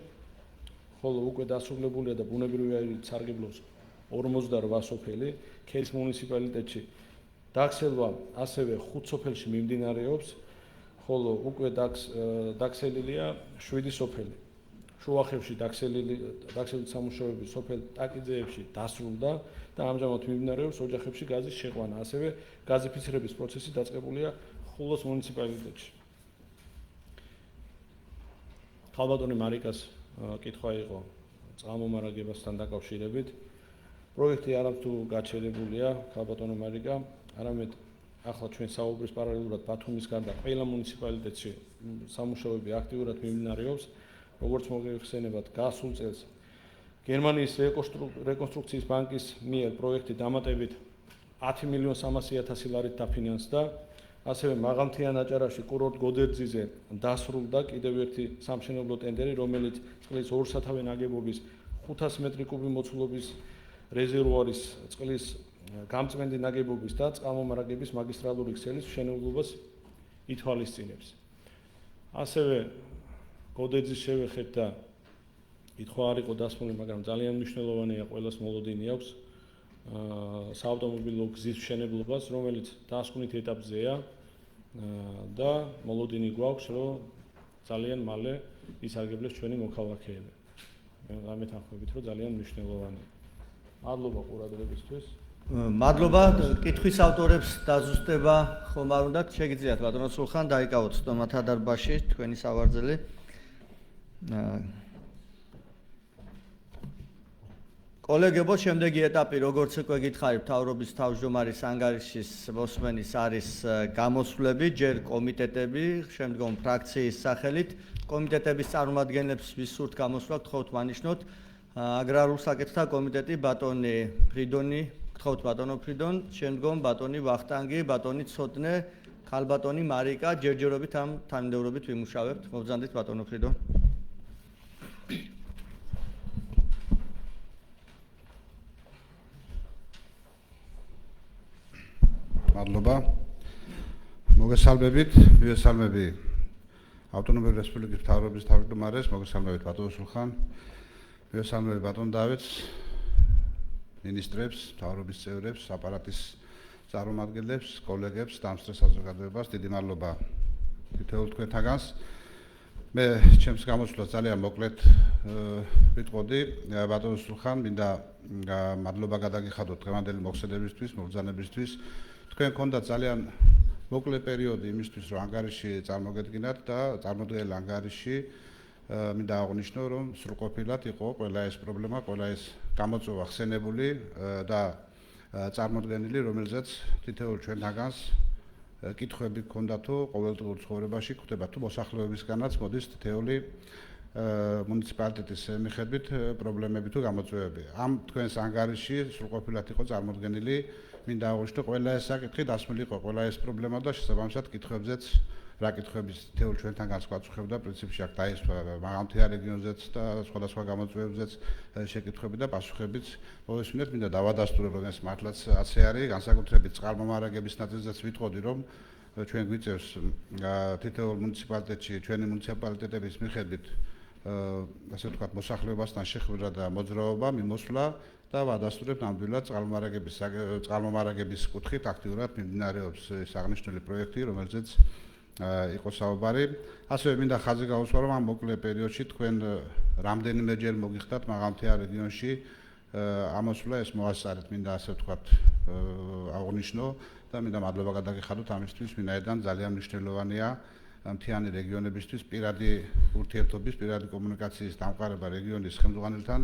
ხოლო უკვე დასრულებულია და ბუნებრივი აირით სარგებლობს 48 სოფელი. ქელის მუნიციპალიტეტში დაქცევა ასევე 5 სოფელში მიმდინარეობს, ხოლო უკვე დაქცელილია 7 სოფელი. შუახევში დაქცევის სამუშაოები სოფელ ტაკიძეებში დასრულდა და ამჟამად მიმდინარეობს ოჯახებში გაზის შეყვანა. ასევე გაზიფიცირების პროცესი დაწყებულია ხულოს მუნიციპალიტეტში. ხალბატონი მარიკას კითხვა იყო წყალმომარაგებასთან დაკავშირებით. პროექტი არამხოლოდ თუ გაჩერებულია ხალბატონი მარიკა, არამედ ახლა ჩვენ საუბრის პარალელურად ბათუმის გარდა ყველა მუნიციპალიტეტში სამუშაოები აქტიურად მიმდინარეობს. როგორც მოგეხსენებათ, გასულ წელს გერმანიის რეკონსტრუქციის ბანკის მიერ პროექტი დამატებით 10.300.000 ლარით დაფინანსდა. ასევე მაღალმთიან აჭარაში კურორტ გოდერძიზე დასრულდა კიდევ ერთი სამშენებლო ტენდერი, რომელიც წყლის 2 სათავე ნაგებობის 500 მეტრი კუბი მოცულობის რეზერვუარის წყლის გამწვენდი ნაგებობის და წყალმომარაგების მაგისტრალური ქსელის მშენებლობას ითვალისწინებს. ასევე გოდერძის შევეხეთ და კითხვა არ იყო დასმული, მაგრამ ძალიან მნიშვნელოვანია, ყველას მოლოდინი აქვს საავტომობილო გზის მშენებლობას, რომელიც დასკვნით ეტაპზეა და მოლოდინი გვაქვს, რომ ძალიან მალე ისარგებლეს ჩვენი მოქალაქეები. მე გამეთანხმებით, რომ ძალიან მნიშვნელოვანია. მადლობა ყურადღებისთვის. მადლობა კითხვის ავტორებს დაზუსტება ხომ არ უნდათ, შეგიძლიათ ბატონო სულხან დაიკავოთ სტომათა დარბაზში თქვენი სავარძელი. კოლეგებო, შემდეგი ეტაპი, როგორც უკვე გითხარით, მთავრობის თავმჯდომარის ანგარიშის მოსმენის არის გამოსვლები, ჯერ კომიტეტები, შემდგომ ფრაქციის სახელით. კომიტეტების წარმომადგენლებს ვისურთ გამოსვლა, გთხოვთ მანიშნოთ. აგრარულ საკითხთა კომიტეტი ბატონი ფრიდონი, გთხოვთ ბატონო ფრიდონ, შემდგომ ბატონი ვახტანგი, ბატონი ცოტნე, ხალბატონი მარიკა, ჯერჯერობით ამ თანმიმდევრობით ვიმუშავებთ. მობრძანდით ბატონო ფრიდონ. მადლობა. მოგესალმებით, მივესალმები ავტონომიური რესპუბლიკის მთავრობის თავმჯდომარეს, მოგესალმებით ბატონ სულხან, მივესალმები ბატონ დავით, მინისტრებს, მთავრობის წევრებს, აპარატის წარმომადგენლებს, კოლეგებს, დამსწრე საზოგადოებას, დიდი მადლობა თითოეულ თქვენთაგანს. მე ჩემს გამოსვლას ძალიან მოკლედ ვიტყოდი, ბატონ სულხან, მინდა მადლობა გადაგიხადოთ დღევანდელი მოხსენებისთვის, მობრძანებისთვის. თქვენ გქონდათ ძალიან მოკლე პერიოდი იმისთვის, რომ ანგარიში წარმოგედგინათ და წარმოდგენილ ანგარიში მინდა აღნიშნო, რომ სრულყოფილად იყო ყველა ეს პრობლემა, ყველა ეს გამოწვევა ხსენებული და წარმოდგენილი, რომელზეც თითოეულ ჩვენთაგანს კითხვები გქონდა თუ ყოველდღიურ ცხოვრებაში გვხვდება თუ მოსახლეობისგანაც მოდის თითოეული მუნიციპალიტეტის მიხედვით პრობლემები თუ გამოწვევები. ამ თქვენს ანგარიში სრულყოფილად იყო წარმოდგენილი, მინდა აღვნიშნო, ყველა ეს საკითხი დასმული იყო, ყველა ეს პრობლემა და შესაბამისად კითხვებზეც რა კითხვების თეორ ჩვენთან განსხვავდა პრინციპში აქ დაისვა მაღალმთიან რეგიონზეც და სხვადასხვა გამოწვევებზეც შეკითხვები და პასუხებიც მოვესმინეთ, მინდა დავადასტურო, რომ ეს მართლაც ასე არის, განსაკუთრებით წყალმომარაგების ნაწილზეც ვიტყოდი, რომ ჩვენ გვიწევს თითოეულ მუნიციპალიტეტში ჩვენი მუნიციპალიტეტების მიხედვით ასე ვთქვათ მოსახლეობასთან შეხვედრა და მოძრაობა მიმოსვლა და ვადასტურებ ნამდვილად წყალმომარაგების კუთხით აქტიურად მიმდინარეობს ეს აღნიშნული პროექტი, რომელზეც იყო საუბარი. ასევე მინდა ხაზი გაუსვა, რომ ამ მოკლე პერიოდში თქვენ რამდენიმეჯერ მოგიხდათ მაღალმთიან რეგიონში ამოსვლა, ეს მოასწარეთ, მინდა ასე ვთქვათ აღვნიშნო და მინდა მადლობა გადაგიხადოთ ამისთვის, ვინაიდან ძალიან მნიშვნელოვანია მთიანი რეგიონებისთვის პირადი ურთიერთობის, პირადი კომუნიკაციის დამყარება რეგიონის ხელმძღვანელთან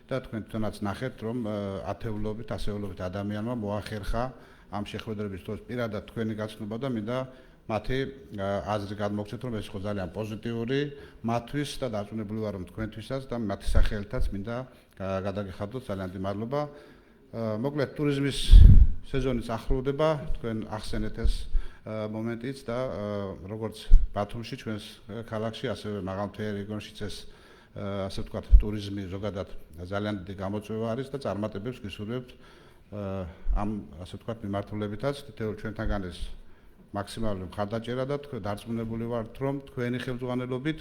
და თქვენ თვითონაც ნახეთ, რომ ათეულობით, ასეულობით ადამიანმა მოახერხა ამ შეხვედრების დროს პირადად თქვენი გაცნობა და მინდა მათი აზრი გადმოგცეთ, რომ ეს იყო ძალიან პოზიტიური მათთვის და დარწმუნებული ვარ, რომ თქვენთვისაც და მათი სახელითაც მინდა გადაგიხადოთ, ძალიან დიდი მადლობა. მოკლედ ტურიზმის სეზონიც ახლოვდება, თქვენ ახსენეთ ეს მომენტიც და როგორც ბათუმში ჩვენს ქალაქში, ასევე მაღალმთიან რეგიონშიც ეს ასე ვთქვათ ტურიზმი ზოგადად ძალიან დიდი გამოწვევა არის და წარმატებებს გისურვებთ ამ ასე ვთქვათ მიმართულებითაც თითოეულ ჩვენთანგან ეს მაქსიმალური მხარდაჭერა და თქვენ დარწმუნებული ვართ, რომ თქვენი ხელმძღვანელობით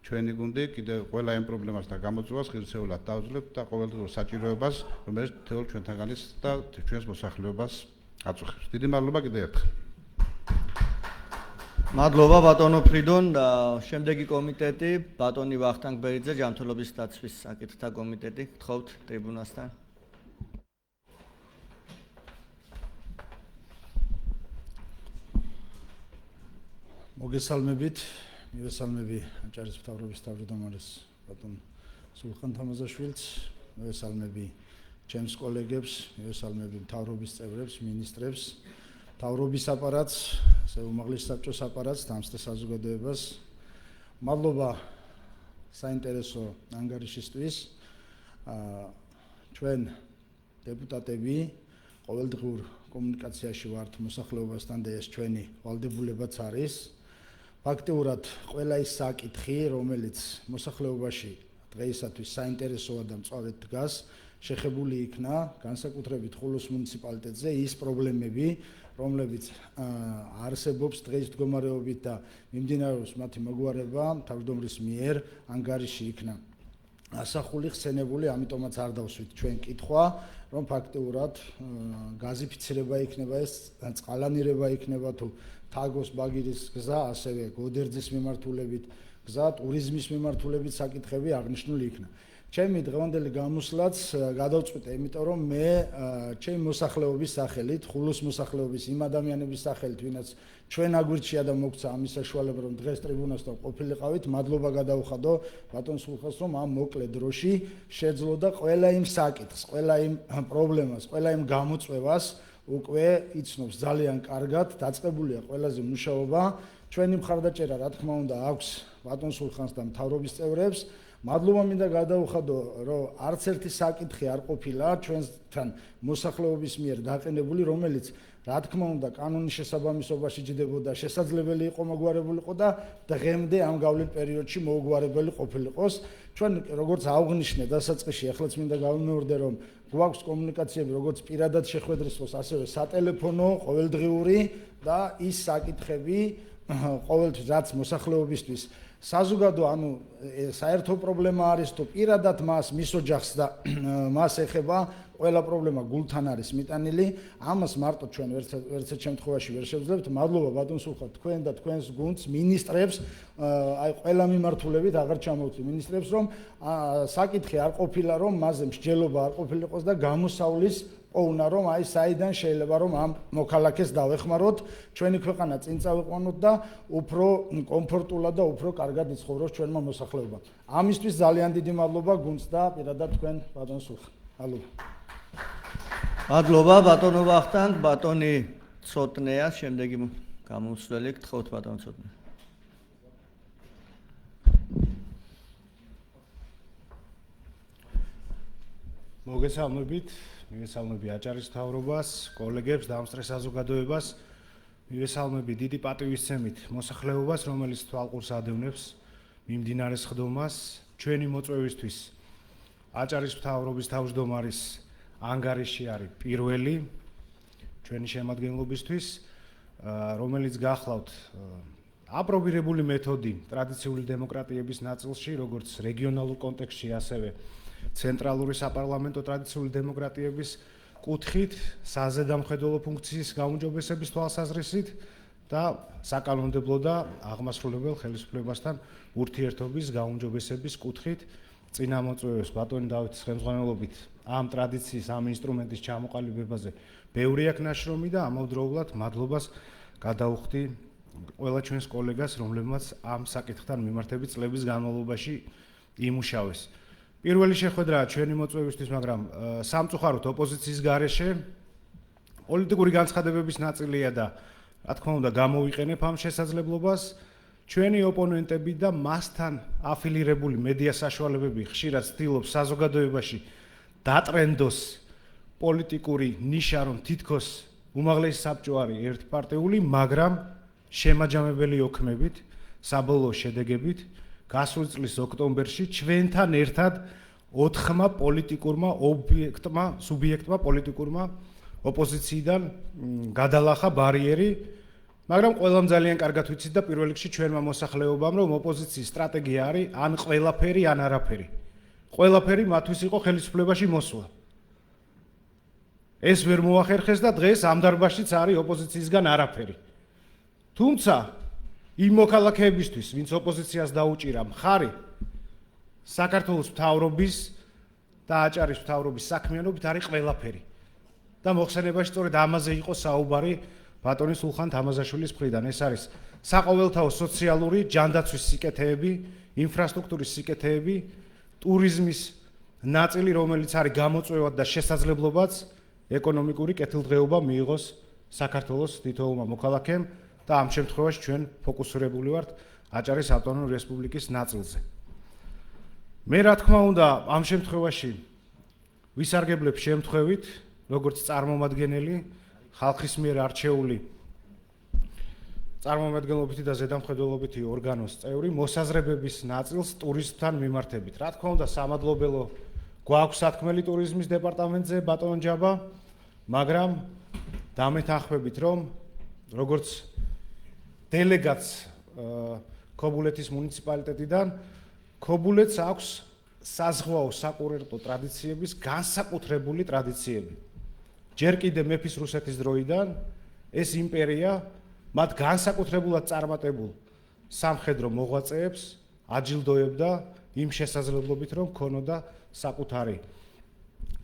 ჩვენი გუნდი კიდევ ყველა იმ პრობლემას და გამოწვევას ღირსეულად დავძლებთ და ყოველდღიურ საჭიროებას, რომელიც თითოეულ ჩვენთანგანის და ჩვენს მოსახლეობას აწუხებს. დიდი მადლობა კიდევ ერთხელ. მადლობა ბატონო ფრიდონ. შემდეგი კომიტეტი ბატონი ვახტანგ ბერიძე, ჯანმრთელობის დაცვის საკითხთა კომიტეტი, გთხოვთ ტრიბუნასთან. მოგესალმებით, მივესალმები აჭარის მთავრობის თავმჯდომარეს ბატონ სულხან თამაზაშვილს, მივესალმები ჩემს კოლეგებს, მივესალმები მთავრობის წევრებს, მინისტრებს, მთავრობის აპარატს, ასე უმაღლეს საბჭოს აპარატს, დამსწრე საზოგადოებას. მადლობა საინტერესო ანგარიშისთვის. ჩვენ დეპუტატები ყოველდღიურ კომუნიკაციაში ვართ მოსახლეობასთან და ეს ჩვენი ვალდებულებაც არის. ფაქტიურად ყველა ის საკითხი, რომელიც მოსახლეობაში დღეისათვის საინტერესოა და მწვავედ დგას, შეხებული იქნა განსაკუთრებით ხულოს მუნიციპალიტეტზე ის პრობლემები, რომლებიც არსებობს დღეს მდგომარეობით და მიმდინარეობს მათი მოგვარება თავმჯდომარის მიერ ანგარიში იქნა ასახული, ხსენებული, ამიტომაც არ დავსვით ჩვენ კითხვა, რომ ფაქტიურად გაზიფიცირება იქნება ეს, წყალანირება იქნება თუ თაგოს ბაგირის გზა, ასევე გოდერძის მიმართულებით გზა, ტურიზმის მიმართულებით საკითხები აღნიშნული იქნა. ჩემი დღევანდელი გამოსვლაც გადავწყვიტე, იმიტომ რომ მე ჩემი მოსახლეობის სახელით, ხულოს მოსახლეობის იმ ადამიანების სახელით, ვინაც ჩვენ აგვირჩია და მოგცა ამის საშუალება, რომ დღეს ტრიბუნასთან ყოფილიყავით, მადლობა გადაუხადო ბატონ სულხანს, რომ ამ მოკლე დროში შეძლო და ყველა იმ საკითხს, ყველა იმ პრობლემას, ყველა იმ გამოწვევას უკვე იცნობს ძალიან კარგად, დაწყებულია ყველაზე მუშაობა. ჩვენი მხარდაჭერა, რა თქმა უნდა, აქვს ბატონ სულხანს და მთავრობის წევრებს. მადლობა მინდა გადაუხადო, რომ არც ერთი საკითხი არ ყოფილა ჩვენთან მოსახლეობის მიერ დაყენებული, რომელიც რა თქმა უნდა კანონის შესაბამისობაში ჯდებოდა, შესაძლებელი იყო მოგვარებულიყო და დღემდე ამ გავლილ პერიოდში მოუგვარებელი ყოფილიყოს. ჩვენ როგორც აღვნიშნე დასაწყისში, ახლა მინდა გავიმეორდე, რომ გვაქვს კომუნიკაციები როგორც პირადად შეხვედრის დროს, ასევე სატელეფონო, ყოველდღიური და ის საკითხები ყოველთვის რაც მოსახლეობისთვის საზოგადო, ანუ საერთო პრობლემა არის თუ პირადად მის ოჯახს და მას ეხება, ყველა პრობლემა გულთან არის მიტანილი. ამას მარტო ჩვენ ვერცერთ შემთხვევაში ვერ შევძლებთ. მადლობა ბატონ სულხან, თქვენ და თქვენს გუნდს, მინისტრებს, აი ყველა მიმართულებით აღარ ჩამოვთვლი მინისტრებს, რომ საკითხი არ ყოფილა, რომ მასზე მსჯელობა არ ყოფილიყოს და გამოსავლის პოვნა, რომ აი საიდან შეიძლება რომ ამ მოქალაქეს დავეხმაროთ, ჩვენი ქვეყანა წინ წავიყვანოთ და უფრო კომფორტულად და უფრო კარგად იცხოვროს ჩვენმა მოსახლეობამ. ამისთვის ძალიან დიდი მადლობა გუნდს და პირადად თქვენ ბატონ სულხან. მადლობა. მადლობა ბატონო ვახტანგ, ბატონი ცოტნეა, შემდეგი გამოსვლელი, გთხოვთ ბატონო ცოტნე. მოგესალმებით, მივესალმები აჭარის მთავრობას, კოლეგებს, დამსწრე საზოგადოებას, მივესალმები დიდი პატივისცემით მოსახლეობას, რომელიც თვალყურს ადევნებს მიმდინარე სხდომას, ჩვენი მოწვევისთვის აჭარის მთავრობის თავმჯდომარის ანგარიში არის პირველი ჩვენი შემადგენლობისთვის, რომელიც გახლავთ აპრობირებული მეთოდი ტრადიციული დემოკრატიების ნაწილში, როგორც რეგიონალურ კონტექსტში, ასევე ცენტრალური საპარლამენტო ტრადიციული დემოკრატიების კუთხით, საზედამხედველო ფუნქციის გაუმჯობესების თვალსაზრისით და საკანონმდებლო და აღმასრულებელ ხელისუფლებასთან ურთიერთობის გაუმჯობესების კუთხით წინამოწვევებს ბატონი დავითის ხელმძღვანელობით ამ ტრადიციის, ამ ინსტრუმენტის ჩამოყალიბებაზე ბევრი აქვს ნაშრომი და ამავდროულად მადლობას გადავუხდი ყველა ჩვენს კოლეგას, რომლებმაც ამ საკითხთან მიმართებით წლების განმავლობაში იმუშავეს. პირველი შეხვედრაა ჩვენი მოწვევისთვის, მაგრამ სამწუხაროდ ოპოზიციის გარეშე პოლიტიკური განცხადებების ნაწილია და რა თქმა უნდა გამოვიყენებ ამ შესაძლებლობას. ჩვენი ოპონენტები და მასთან აფილირებული მედია საშუალებები ხშირად ცდილობს საზოგადოებაში დატრენდოს პოლიტიკური ნიშა, რომ თითქოს უმაღლესი საბჭო არის ერთპარტიული, მაგრამ შემაჯამებელი ოქმებით, საბოლოო შედეგებით გასული წლის ოქტომბერში ჩვენთან ერთად 4-მა პოლიტიკურმა სუბიექტმა პოლიტიკურმა ოპოზიციიდან გადალახა ბარიერი, მაგრამ ყველამ ძალიან კარგად ვიცით და პირველ რიგში ჩვენმა მოსახლეობამ, რომ ოპოზიციის სტრატეგია არის ან ყველაფერი, ან არაფერი. ყველაფერი მათთვის იყო ხელისუფლებაში მოსვლა. ეს ვერ მოახერხეს და დღეს ამ დარბაზშიც არის ოპოზიციისგან არაფერი. თუმცა იმ მოქალაქეებისთვის, ვინც ოპოზიციას დაუჭირა მხარი, საქართველოს მთავრობის და აჭარის მთავრობის საქმიანობით არის ყველაფერი. და მოხსენებაში სწორედ ამაზე იყო საუბარი ბატონი სულხან თამაზაშვილის მხრიდან. ეს არის საყოველთაო სოციალური ჯანდაცვის სიკეთეები, ინფრასტრუქტურის სიკეთეები, ტურიზმის ნაწილი, რომელიც არის გამოწვევად და შესაძლებლობაც ეკონომიკური კეთილდღეობა მიიღოს საქართველოს თითოეულმა მოქალაქემ და ამ შემთხვევაში ჩვენ ფოკუსირებული ვართ აჭარის ავტონომიური რესპუბლიკის ნაწილზე. მე რა თქმა უნდა ამ შემთხვევაში ვისარგებლებ შემთხვევით, როგორც წარმომადგენელი ხალხის მიერ არჩეული წარმომადგენლობითი და ზედამხედველობითი ორგანოს წევრი მოსაზრებების ნაწილს ტურისტთან მიმართებით. რა თქმა უნდა სამადლობელო გვაქვს სათქმელი ტურიზმის დეპარტამენტზე ბატონ ჯაბა, მაგრამ დამეთანხმებით, რომ როგორც დელეგატს ქობულეთის მუნიციპალიტეტიდან ქობულეთს აქვს საზღვაო საკურორტო ტრადიციების განსაკუთრებული ტრადიციები. ჯერ კიდე მეფის რუსეთის დროიდან ეს იმპერია მათ განსაკუთრებულად წარმატებულ სამხედრო მოღვაწეებს აჯილდოებდა იმ შესაძლებლობით, რომ ქონოდა საკუთარი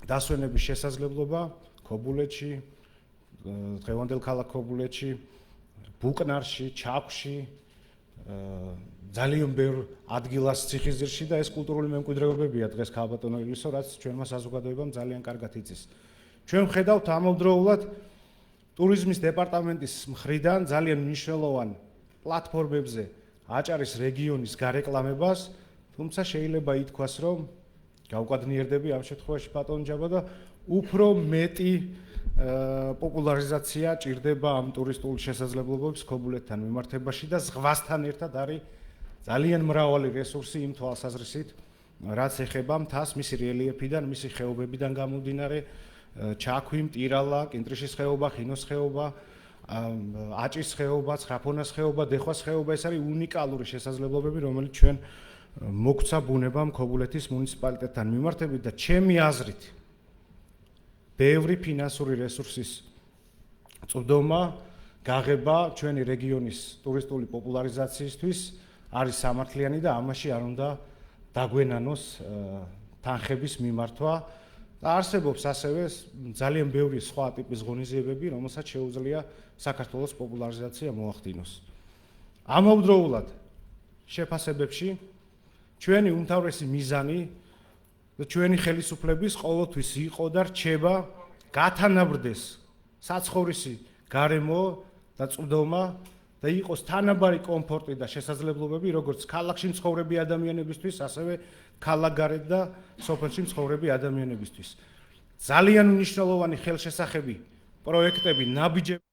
დასვენების შესაძლებლობა ქობულეთში, დღევანდელ ქალაქ ქობულეთში, ბუკნარში, ჩაქვში, ძალიან ბევრ ადგილას ციხისძირში და ეს კულტურული მემკვიდრეობებია დღეს ქალბატონო ილისო, რაც ჩვენმა საზოგადოებამ ძალიან კარგად იცის. ჩვენ ვხედავთ ამავდროულად ტურიზმის დეპარტამენტის მხრიდან ძალიან მნიშვნელოვან პლატფორმებზე აჭარის რეგიონის გარეკლამებას, თუმცა შეიძლება ითქვას, რომ გავკვადნიერდები ამ შემთხვევაში ბატონ ჯაბა და უფრო მეტი პოპულარიზაცია ჭირდება ამ ტურისტულ შესაძლებლობებს ქობულეთთან მიმართებაში და ზღვასთან ერთად არის ძალიან მრავალი რესურსი იმ თვალსაზრისით, რაც ეხება მთას, მისი რელიეფიდან, მისი ხეობებიდან გამომდინარე, ჩაქვი, მტირალა, კინტრიშის ხეობა, ხინოს ხეობა, აჭის ხეობა, ცხრაფონას ხეობა, დეხვას ხეობა, ეს არის უნიკალური შესაძლებლობები, რომელიც ჩვენ მოგცა ბუნებამ ქობულეთის მუნიციპალიტეტთან მიმართებით და ჩემი აზრით ბევრი ფინანსური რესურსის წვდომა, გაღება ჩვენი რეგიონის ტურისტული პოპულარიზაციისთვის არის სამართლიანი და ამაში არ უნდა დაგვენანოს თანხების მიმართვა და არსებობს ასევე ძალიან ბევრი სხვა ტიპის ღონისძიებები, რომელსაც შეუძლია საქართველოს პოპულარიზაცია მოახდინოს. ამავდროულად შეფასებებში ჩვენი უმთავრესი მიზანი და ჩვენი ხელისუფლების ყოველთვის იყო და რჩება გათანაბრდეს საცხოვრისი გარემო და წვდომა და იყოს თანაბარი კომფორტი და შესაძლებლობები, როგორც ქალაქში მცხოვრები ადამიანებისთვის, ასევე ქალაქგარეთ და სოფელში მცხოვრები ადამიანებისთვის. ძალიან მნიშვნელოვანი ხელშესახები პროექტები ნაბიჯები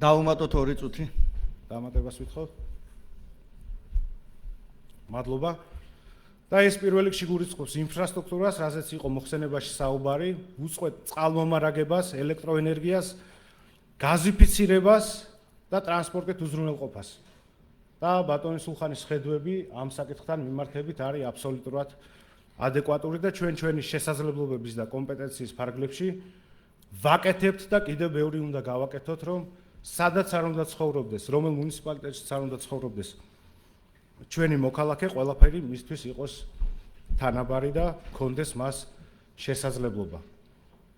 დავუმატოთ 2 წუთი. დამატებას ვითხოვთ. მადლობა. და ეს პირველ რიგში გულისხმობს ინფრასტრუქტურას, რაზეც იყო მოხსენებაში საუბარი, უწყვეტ წყალმომარაგებას, ელექტროენერგიას, გაზიფიცირებას და ტრანსპორტით უზრუნველყოფას. და ბატონი სულხანის ხედვები ამ საკითხთან მიმართებით არის აბსოლუტურად ადეკვატური და ჩვენი შესაძლებლობების და კომპეტენციის ფარგლებში ვაკეთებთ და კიდევ ბევრი უნდა გავაკეთოთ, რომ სადაც არ უნდა ცხოვრობდეს, რომელ მუნიციპალიტეტშიც არ უნდა ცხოვრობდეს ჩვენი მოქალაქე ყველაფერი მისთვის იყოს თანაბარი და კონდეს მას შესაძლებლობა.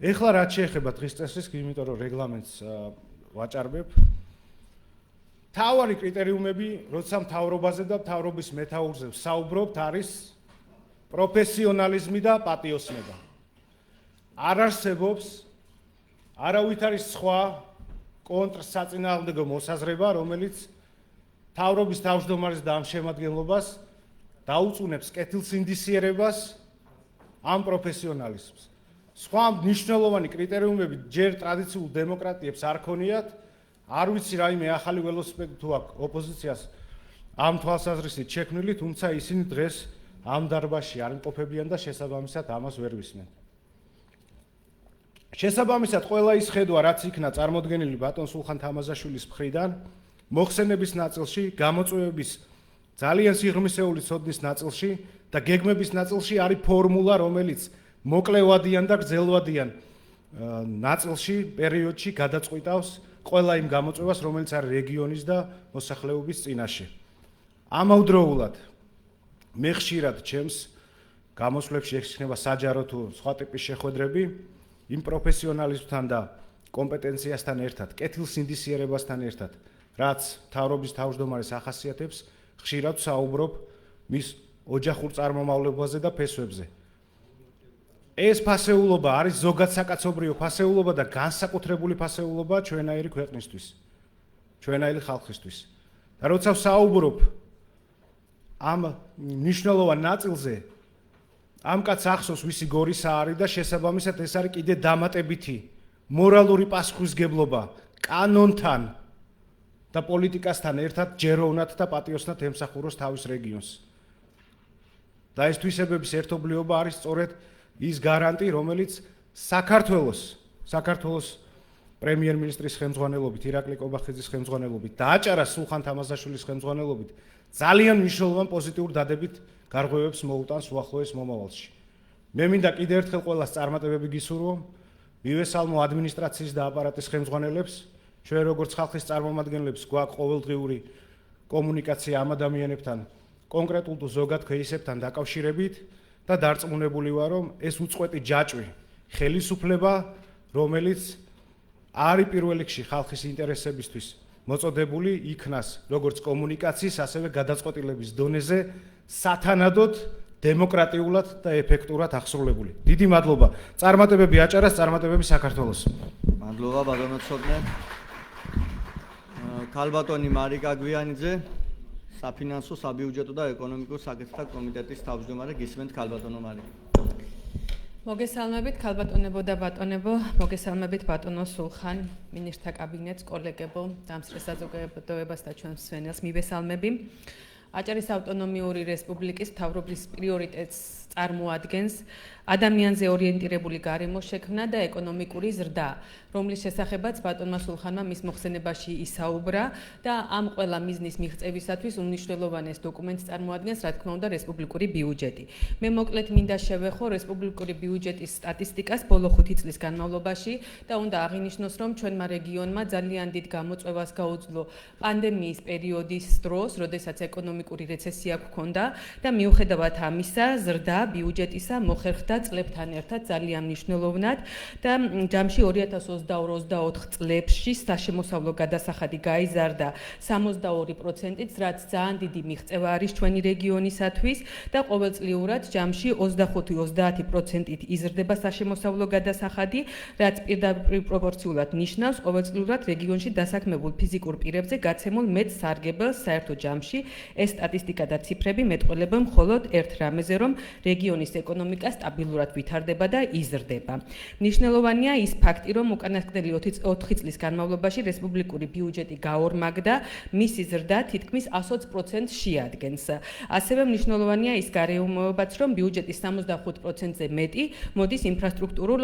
ეხლა რაც შეეხება დღის წესრიგს, იმიტომ რომ რეგლამენტს ვაჭარბებ, თავარი კრიტერიუმები, როცა მთავრობაზე და მთავრობის მეთაურზე ვსაუბრობთ, არის პროფესიონალიზმი და პატიოსნება. არ არსებობს არავით არის სხვა კონტრსაწინააღმდეგო მოსაზრება, რომელიც მთავრობის თავმჯდომარის და ამ შემადგენლობას დაუწუნებს კეთილსინდისიერებას ამ პროფესიონალიზმს. სხვა მნიშვნელოვანი კრიტერიუმები ჯერ ტრადიციულ დემოკრატიებს არ ქონიათ, არ ვიცი რაიმე ახალი ველოსიპედი თუ აქვს ოპოზიციას ამ თვალსაზრისით შექმნილი, თუმცა ისინი დღეს ამ დარბაზში არ იმყოფებიან და შესაბამისად ამას ვერ ვისმენ. შესაბამისად ყველა ის ხედვა, რაც იქნა წარმოდგენილი ბატონ სულხან თამაზაშვილის მხრიდან, მოხსენების ნაწილში, გამოწვევების ძალიან სიღრმისეული ცოდნის ნაწილში და გეგმების ნაწილში არის ფორმულა, რომელიც მოკლევადიან და გრძელვადიან ნაწილში, პერიოდში გადაწყვიტავს ყველა იმ გამოწვევას, რომელიც არის რეგიონის და მოსახლეობის წინაშე. ამავდროულად მე ხშირად ჩემს გამოსვლებში ექნება საჯარო თუ სხვა ტიპის შეხვედრები იმ პროფესიონალიზმთან და კომპეტენციასთან ერთად, კეთილსინდისიერებასთან ერთად, რაც მთავრობის თავმჯდომარის ახასიათებს, ხშირად საუბრობ მის ოჯახურ წარმომავლებაზე და ფესვებზე. ეს ფასეულობა არის ზოგად საკაცობრიო ფასეულობა და განსაკუთრებული ფასეულობა ჩვენაირი ქვეყნისთვის, ჩვენაირი ხალხისთვის. და როცა ვსაუბრობ ამ მნიშვნელოვან ნაწილზე, ამ კაცს ახსოვს ვისი გორისა არის და შესაბამისად ეს არის კიდე დამატებითი მორალური პასუხისგებლობა კანონთან და პოლიტიკასთან ერთად ჯეროვნად და პატიოსნად ემსახუროს თავის რეგიონს. და ეს თვისებების ერთობლიობა არის სწორედ ის გარანტი, რომელიც საქართველოს პრემიერ-მინისტრის ხელმძღვანელობით, ირაკლი კობახიძის ხელმძღვანელობით და აჭარას სულხან თამაზაშვილის ხელმძღვანელობით ძალიან მნიშვნელოვან პოზიტიურ დადებით გარღვევებს მოუტანს უახლოეს მომავალში. მე მინდა კიდევ ერთხელ ყველას წარმატებები გისურვო, მივესალმო ადმინისტრაციის და აპარატის ხელმძღვანელებს, ჩვენ როგორც ხალხის წარმომადგენლებს გვაქვს ყოველდღიური კომუნიკაცია ამ ადამიანებთან, კონკრეტულ თუ ზოგად кейსებთან დაკავშირებით და დარწმუნებული ვარ, რომ ეს უწყვეტი ჯაჭვი, ხელისუფლება, რომელიც არის პირველ რიგში ხალხის ინტერესებისთვის მოწოდებული იქნას როგორც კომუნიკაციის, ასევე გადაწყვეტილების დონეზე სათანადოდ დემოკრატიულად და ეფექტურად აღსრულებული. დიდი მადლობა. წარმატებები აჭარას, წარმატებები საქართველოს. მადლობა ბატონო ცოტნე. ქალბატონი მარიკა გვიანიძე, საფინანსო, საბიუჯეტო და ეკონომიკურ საკითხთა კომიტეტის თავმჯდომარე, გისმენთ ქალბატონო მარიკა. მოგესალმებით ქალბატონებო და ბატონებო, მოგესალმებით ბატონო სულხან, მინისტრთა კაბინეტს, კოლეგებო, დამსწრე საზოგადოებას და ჩვენს მსმენელს მივესალმები. აჭარის ავტონომიური რესპუბლიკის მთავრობის პრიორიტეტს წარმოადგენს ადამიანზე ორიენტირებული გარემოს შექმნა და ეკონომიკური ზრდა, რომლის შესახებაც ბატონმა სულხანმა მის მოხსენებაში ისაუბრა და ამ ყველა მიზნის მიღწევისათვის უმნიშვნელოვანეს დოკუმენტს წარმოადგენს, რა თქმა უნდა, რესპუბლიკური ბიუჯეტი. მე მოკლედ მინდა შევეხო რესპუბლიკური ბიუჯეტის სტატისტიკას ბოლო 5 წლის განმავლობაში და უნდა აღინიშნოს, რომ ჩვენმა რეგიონმა ძალიან დიდ გამოწვევას გაუძლო პანდემიის პერიოდის დროს, როდესაც ეკონომიკური რეცესია გქონდა და მიუხედავად ამისა, ზრდა ბიუჯეტისა მოხერხდა წლებთან ერთად ძალიან მნიშვნელოვნად და ჯამში 2022-24 წლებში საშემოსავლო გადასახადი გაიზარდა 62%-ით, რაც ძალიან დიდი მიღწევა არის ჩვენი რეგიონისათვის და ყოველწლიურად ჯამში 25-30%-ით იზრდება საშემოსავლო გადასახადი, რაც პირდაპირ პროპორციულად ნიშნავს ყოველწლიურად რეგიონში დასაქმებულ ფიზიკურ პირებზე გაცემულ მეტ სარგებელს საერთო ჯამში. ეს სტატისტიკა და ციფრები მეტყველებენ მხოლოდ ერთ რამეზე, რომ რეგიონის ეკონომიკა სტაბილურად ვითარდება და იზრდება. მნიშვნელოვანია ის ფაქტი, რომ უკანასკნელი 4 წლის განმავლობაში რესპუბლიკური ბიუჯეტი გაორმაგდა, მისი ზრდა თითქმის 120%-ს შეადგენს. ასევე მნიშვნელოვანია ის გარეუბნებაც, რომ ბიუჯეტის 65%-ზე მეტი მოდის ინფრასტრუქტურულ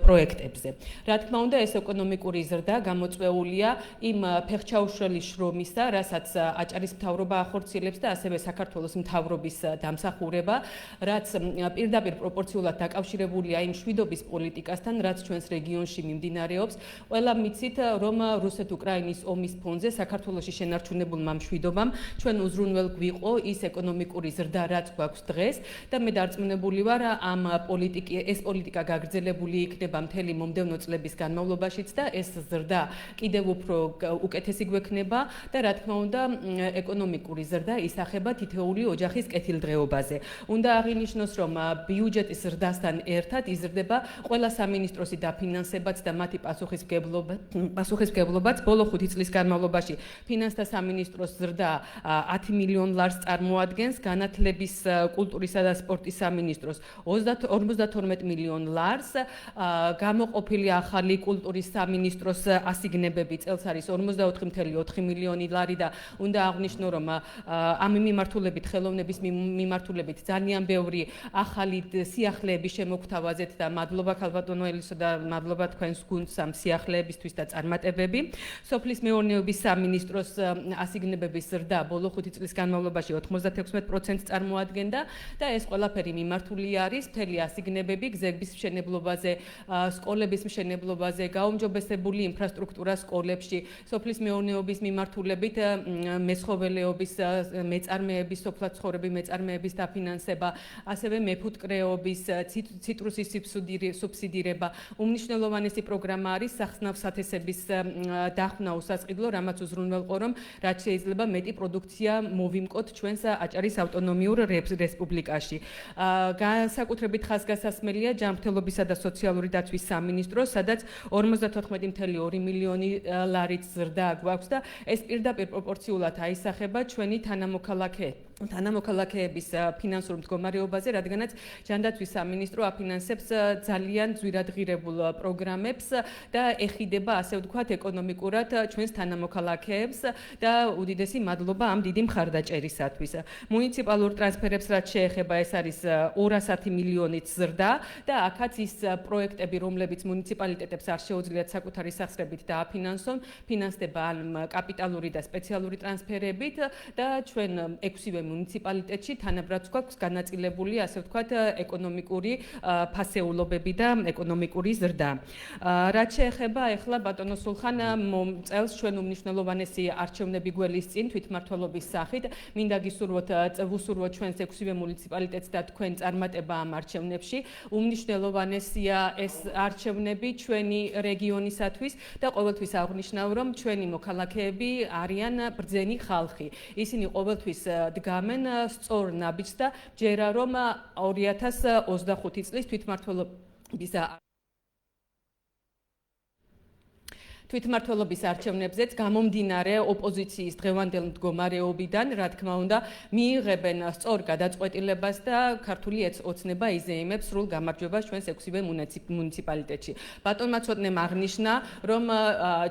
პროექტებზე. რა თქმა უნდა, ეს ეკონომიკური ზრდა გამოწვეულია იმ ფეხჩაუშრელი შრომისა, რასაც აჭარის მთავრობა ახორციელებს და ასევე საქართველოს მთავრობის დამსახურება, რაც პირდაპირ პროპორციულად დაკავშირებულია იმ მშვიდობის პოლიტიკასთან, რაც ჩვენს რეგიონში მიმდინარეობს. ყველამ მიცით, რომ რუსეთ-უკრაინის ომის ფონზე საქართველოში შენარჩუნებულმა მშვიდობამ ჩვენ უზრუნველ გვიყო ის ეკონომიკური ზრდა, რაც გვაქვს დღეს და მე დარწმუნებული ვარ, ეს პოლიტიკა გაგრძელებული იქნება მთელი მომდევნო წლების განმავლობაშიც და ეს ზრდა კიდევ უფრო უკეთესი გვექნება და რა თქმა უნდა ეკონომიკური ზრდა ისახება თითოეული ოჯახის კეთილდღეობაზე. უნდა აღინიშნოს, რომ ბიუჯეტის ზრდასთან ერთად იზრდება ყველა სამინისტროსი დაფინანსებაც და მათი პასუხისმგებლობაც. ბოლო 5 წლის განმავლობაში ფინანსთა სამინისტროს ზრდა 10 მილიონ ლარს წარმოადგენს, განათლების, კულტურისა და სპორტის სამინისტროს 52 მილიონ ლარს, გამოყოფილი ახალი კულტურის სამინისტროს ასიგნებები წელს არის 44.4 მილიონი ლარი და უნდა აღვნიშნო, რომ ამ მიმართულებით, ხელოვნების მიმართულებით ძალიან ბევრი ახალი სიახლეების შემოგთავაზეთ და მადლობა ქალბატონო ელისო და მადლობა თქვენს გუნდს ამ სიახლეებისთვის და წარმატებები. სოფლის მეურნეობის სამინისტროს ასიგნებების ზრდა ბოლო 5 წლის განმავლობაში 96%-ს წარმოადგენდა და ეს ყველაფერი მიმართული არის მთელი ასიგნებები გზების მშენებლობაზე, სკოლების მშენებლობაზე, გაუმჯობესებული ინფრასტრუქტურა სკოლებში, სოფლის მეურნეობის მიმართულებით მესხოველეობის, მეწარმეების, სოფლაცხოვრების მეწარმეების დაფინანსება, ასევე მეფუტკრეობის, ციტრუსის სუბსიდირება. უმნიშვნელოვანესი პროგრამა არის სახსნავ სათესების დახსნა უსასყიდლო, რამაც უზრუნველყო, რომ რაც შეიძლება მეტი პროდუქცია მოვიმკოთ ჩვენს აჭარის ავტონომიურ რესპუბლიკაში. განსაკუთრებით ხაზგასასმელია ჯანმრთელობისა და სოციალური დაცვის სამინისტრო, სადაც 54.2 მილიონი ლარით ზრდა გვაქვს და ეს პირდაპირ პროპორციულად აისახება ჩვენი თანამოქალაქეების ფინანსურ მდგომარეობაზე, რადგანაც ჯანდაცვის სამინისტრო აფინანსებს ძალიან ძვირადღირებულ პროგრამებს და ეხიდება, ასე ვთქვათ, ეკონომიკურად ჩვენს თანამოქალაქეებს და უდიდესი მადლობა ამ დიდი მხარდაჭერისათვის. მუნიციპალურ ტრანსფერებს რაც შეეხება, ეს არის 210 მილიონით ზრდა და აქაც ის პროექტები, რომლებიც მუნიციპალიტეტებს არ შეუძლიათ საკუთარი სახსრებით დააფინანსონ, ფინანსდება კაპიტალური და სპეციალური ტრანსფერებით და ჩვენ 6-ვე მუნიციპალიტეტში თანაბრად გვაქვს განაწილებული, ასე ვთქვათ, ეკონომიკური ფასეულობები და ეკონომიკური ზრდა. რაც შეეხება ახლა ბატონო სულხან წელს ჩვენ უმნიშვნელოვანესი არჩევნები გველის წინ თვითმმართველობის სახით, მინდა ვუსურვოთ ჩვენს 6-ვე მუნიციპალიტეტს და თქვენ წარმატება ამ არჩევნებში. უმნიშვნელოვანესია ეს არჩევნები ჩვენი რეგიონისათვის და ყოველთვის აღვნიშნავ, რომ ჩვენი მოქალაქეები არიან ბრძენი ხალხი. ისინი ყოველთვის დგამენ სწორ ნაბიჯს და ჯერა რომ 2025 წლის თვითმმართველობის არჩევნებზეც გამომდინარე ოპოზიციის დღევანდელ მდგომარეობიდან, რა თქმა უნდა, მიიღებენ სწორ გადაწყვეტილებას და ქართული ოცნება იზეიმებს სრულ გამარჯვებას ჩვენს 6-ვე მუნიციპალიტეტში. ბატონმა ცოტნემ აღნიშნა, რომ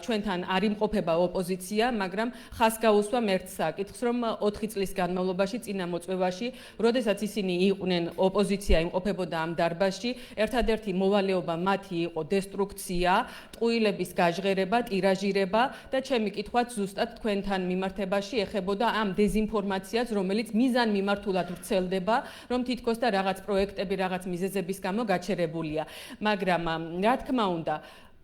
ჩვენთან არ იმყოფება ოპოზიცია, მაგრამ ხას გაუსვამ ერთ საკითხს, რომ 4 წლის განმავლობაში წინა მოწვევაში, როდესაც ისინი იყვნენ ოპოზიცია, იმყოფებოდა ამ დარბაზში, ერთადერთი მოვალეობა მათი იყო დესტრუქცია, ტყუილების გაჟღერება, ტირაჟირება და ჩემი კითხვაც ზუსტად თქვენთან მიმართებაში ეხებოდა ამ დეზინფორმაციას, რომელიც მიზანმიმართულად ვრცელდება, რომ თითქოს და რაღაც პროექტები, რაღაც მიზეზების გამო გაჩერებულია. მაგრამ რა თქმა უნდა,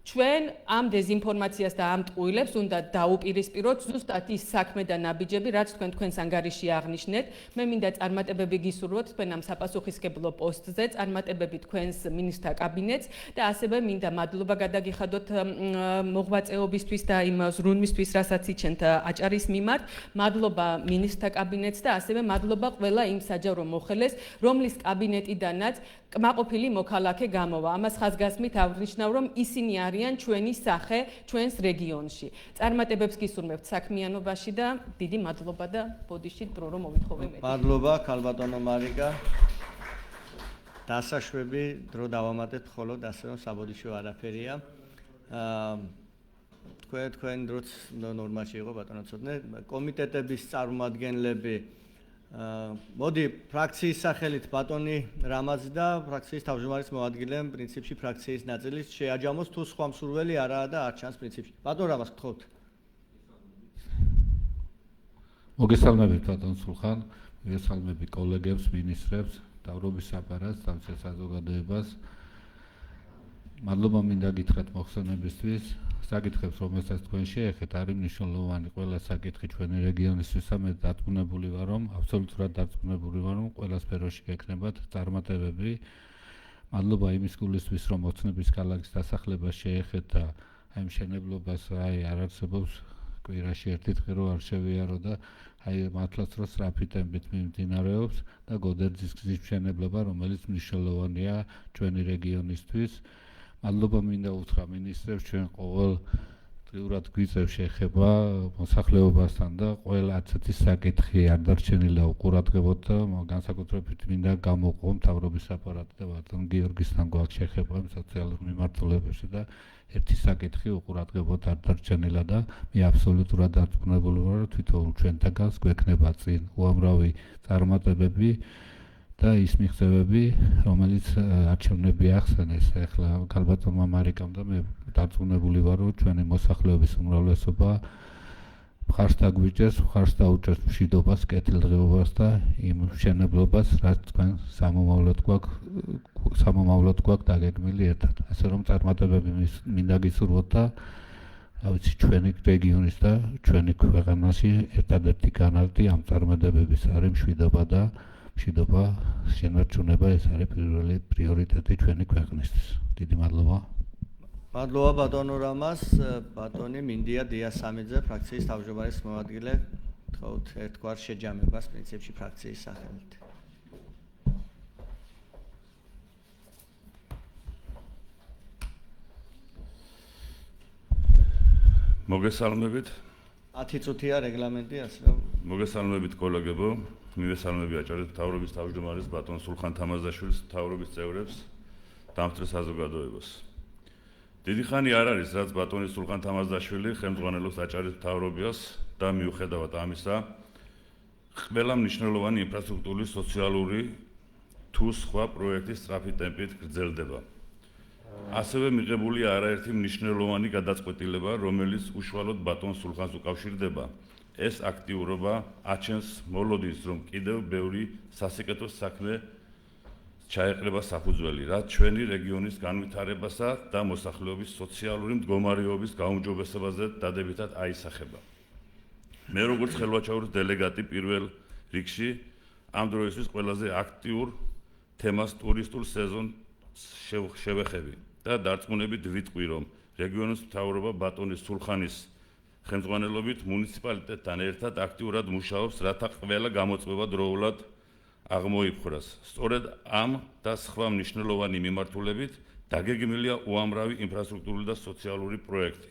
ჩვენ ამ დეზინფორმაციას და ამ ტყუილებს უნდა დაუპირისპიროთ ზუსტად ის საქმე და ნაბიჯები, რაც თქვენს ანგარიში აღნიშნეთ. მე მინდა წარმატებები გისურვოთ თქვენ ამ საპასუხისმგებლო პოსტზე, წარმატებები თქვენს მინისტრთა კაბინეტს და ასევე მინდა მადლობა გადაგიხადოთ მოღვაწეობისთვის და იმ ზრუნვისთვის, რასაც იჩენთ აჭარის მიმართ. მადლობა მინისტრთა კაბინეტს და ასევე მადლობა ყველა იმ საჯარო მოხელეს, რომლის კაბინეტიდანაც კმაყოფილი მოქალაქე გამოვა. ამას ხაზგასმით აღვნიშნავ, რომ ისინი არიან ჩვენი სახე ჩვენს რეგიონში. წარმატებებს გისურვებთ საქმიანობაში და დიდი მადლობა და ბოდიშით დრო რომ მოვითხოვე მე. მადლობა ქალბატონო მარიკა. დასაშვები დრო დავამატეთ მხოლოდ ასე რომ საბოდიშო არაფერია. თქვენ დროც ნორმაში იყო ბატონო ცოდნე კომიტეტების წარმომადგენლები მოდი ფრაქციის სახელით ბატონი რამაზი და ფრაქციის თავმჯდომარის მოადგილემ პრინციპში ფრაქციის ნაწილის შეაჯამოს თუ სხვა მსურველი არაა და არ ჩანს პრინციპში. ბატონ რამაზ გთხოვთ. მოგესალმებით ბატონ სულხან, მოგესალმები კოლეგებს, მინისტრებს, მთავრობის აპარატს, სამხედრო საზოგადოებას. მადლობა მინდა გითხრათ მოხსენებისთვის. საკითხებს, რომელსაც თქვენ შეეხეთ, არის მნიშვნელოვანი ყველა საკითხი ჩვენი რეგიონისთვისა. მე დარწმუნებული ვარ, რომ აბსოლუტურად დარწმუნებული ვარ, რომ ყველა სფეროში გექნებათ წარმატებები. მადლობა იმის გულისთვის, რომ ოცნების ქალაქის დასახლება შეეხეთ და აი მშენებლობას არ არსებობს კვირაში ერთი დღე რო არ შევიარო და აი მართლაც რო სწრაფი ტემპით მიმდინარეობს და გოდერძის გზის მშენებლობა, რომელიც მნიშვნელოვანია ჩვენი რეგიონისთვის. მადლობა მინდა უთხრა მინისტრებს, ჩვენ ყოველ დღიურად გვიწევს შეხება მოსახლეობასთან და ყველა ასეთი საკითხი არ დარჩენილა უყურადღებოდ და განსაკუთრებით მინდა გამოვყო მთავრობის აპარატი და ბატონ გიორგისთან გვაქვს შეხება სოციალურ მიმართულებებში და ერთი საკითხი უყურადღებოდ არ დარჩენილა და მე აბსოლუტურად დარწმუნებული ვარ, რომ თვითონ ჩვენთანაც გვექნება წინ უამრავი წარმატებები და ის მიღწევები, რომელიც არჩევნები ახსენეს ახლა ქალბატონმა მარიკამ და მე დარწმუნებული ვარ, რომ ჩვენი მოსახლეობის უმრავლესობა მხარს დაგვიჭერს, მხარს დაუჭერს მშვიდობას, კეთილდღეობას და იმ მშენებლობას, რაც თქვენ სამომავლოდ გვაქვს დაგეგმილი ერთად. ასე რომ წარმატებები მინდა გისურვოთ და რა ვიცი ჩვენი რეგიონის და ჩვენი ქვეყანაში ერთადერთი განარდი ამ წარმატებების არის მშვიდობა და მშვიდობა შენარჩუნება ეს არის პირველი პრიორიტეტი ჩვენი ქვეყნისთვის. დიდი მადლობა. მადლობა ბატონო რამაზ, ბატონი მინდია დიასამიძე ფრაქციის თავმჯდომარის მოადგილე, თხოვთ ერთგვარ შეჯამებას პრინციპში ფრაქციის სახელით. მოგესალმებით. 10 წუთია რეგლამენტი, ასე რომ მოგესალმებით კოლეგებო, მივესალმები აჭარის მთავრობის თავმჯდომარის ბატონ სულხან თამაზაშვილის, მთავრობის წევრებს, დამსწრე საზოგადოებას. დიდი ხანი არ არის, რაც ბატონი სულხან თამაზაშვილი ხელმძღვანელობს აჭარის მთავრობას და მიუხედავად ამისა, ყველა მნიშვნელოვანი ინფრასტრუქტურის სოციალური თუ სხვა პროექტის სწრაფი ტემპით გრძელდება. ასევე მიღებულია არაერთი მნიშვნელოვანი გადაწყვეტილება, რომელიც უშუალოდ ბატონ სულხანს უკავშირდება. ეს აქტიურობა აჩენს მოლოდინს, რომ კიდევ ბევრი სასიკეთო საქმე ჩაეყრება საფუძველი, რაც ჩვენი რეგიონის განვითარებასა და მოსახლეობის სოციალური მდგომარეობის გაუმჯობესებაზე დადებითად აისახება. მე როგორც ხელვაჩაურის დელეგატი პირველ რიგში ამ დროისთვის ყველაზე აქტიურ თემას ტურისტულ სეზონს შევეხები და დარწმუნებით ვიტყვი, რომ რეგიონის მთავრობა ბატონი სულხანის ხელმძღვანელობით მუნიციპალიტეტთან ერთად აქტიურად მუშაობს, რათა ყველა გამოწვევა დროულად აღმოიფხვრას. სწორედ ამ და სხვა მნიშვნელოვანი მიმართულებით დაგეგმილია უამრავი ინფრასტრუქტურული და სოციალური პროექტი,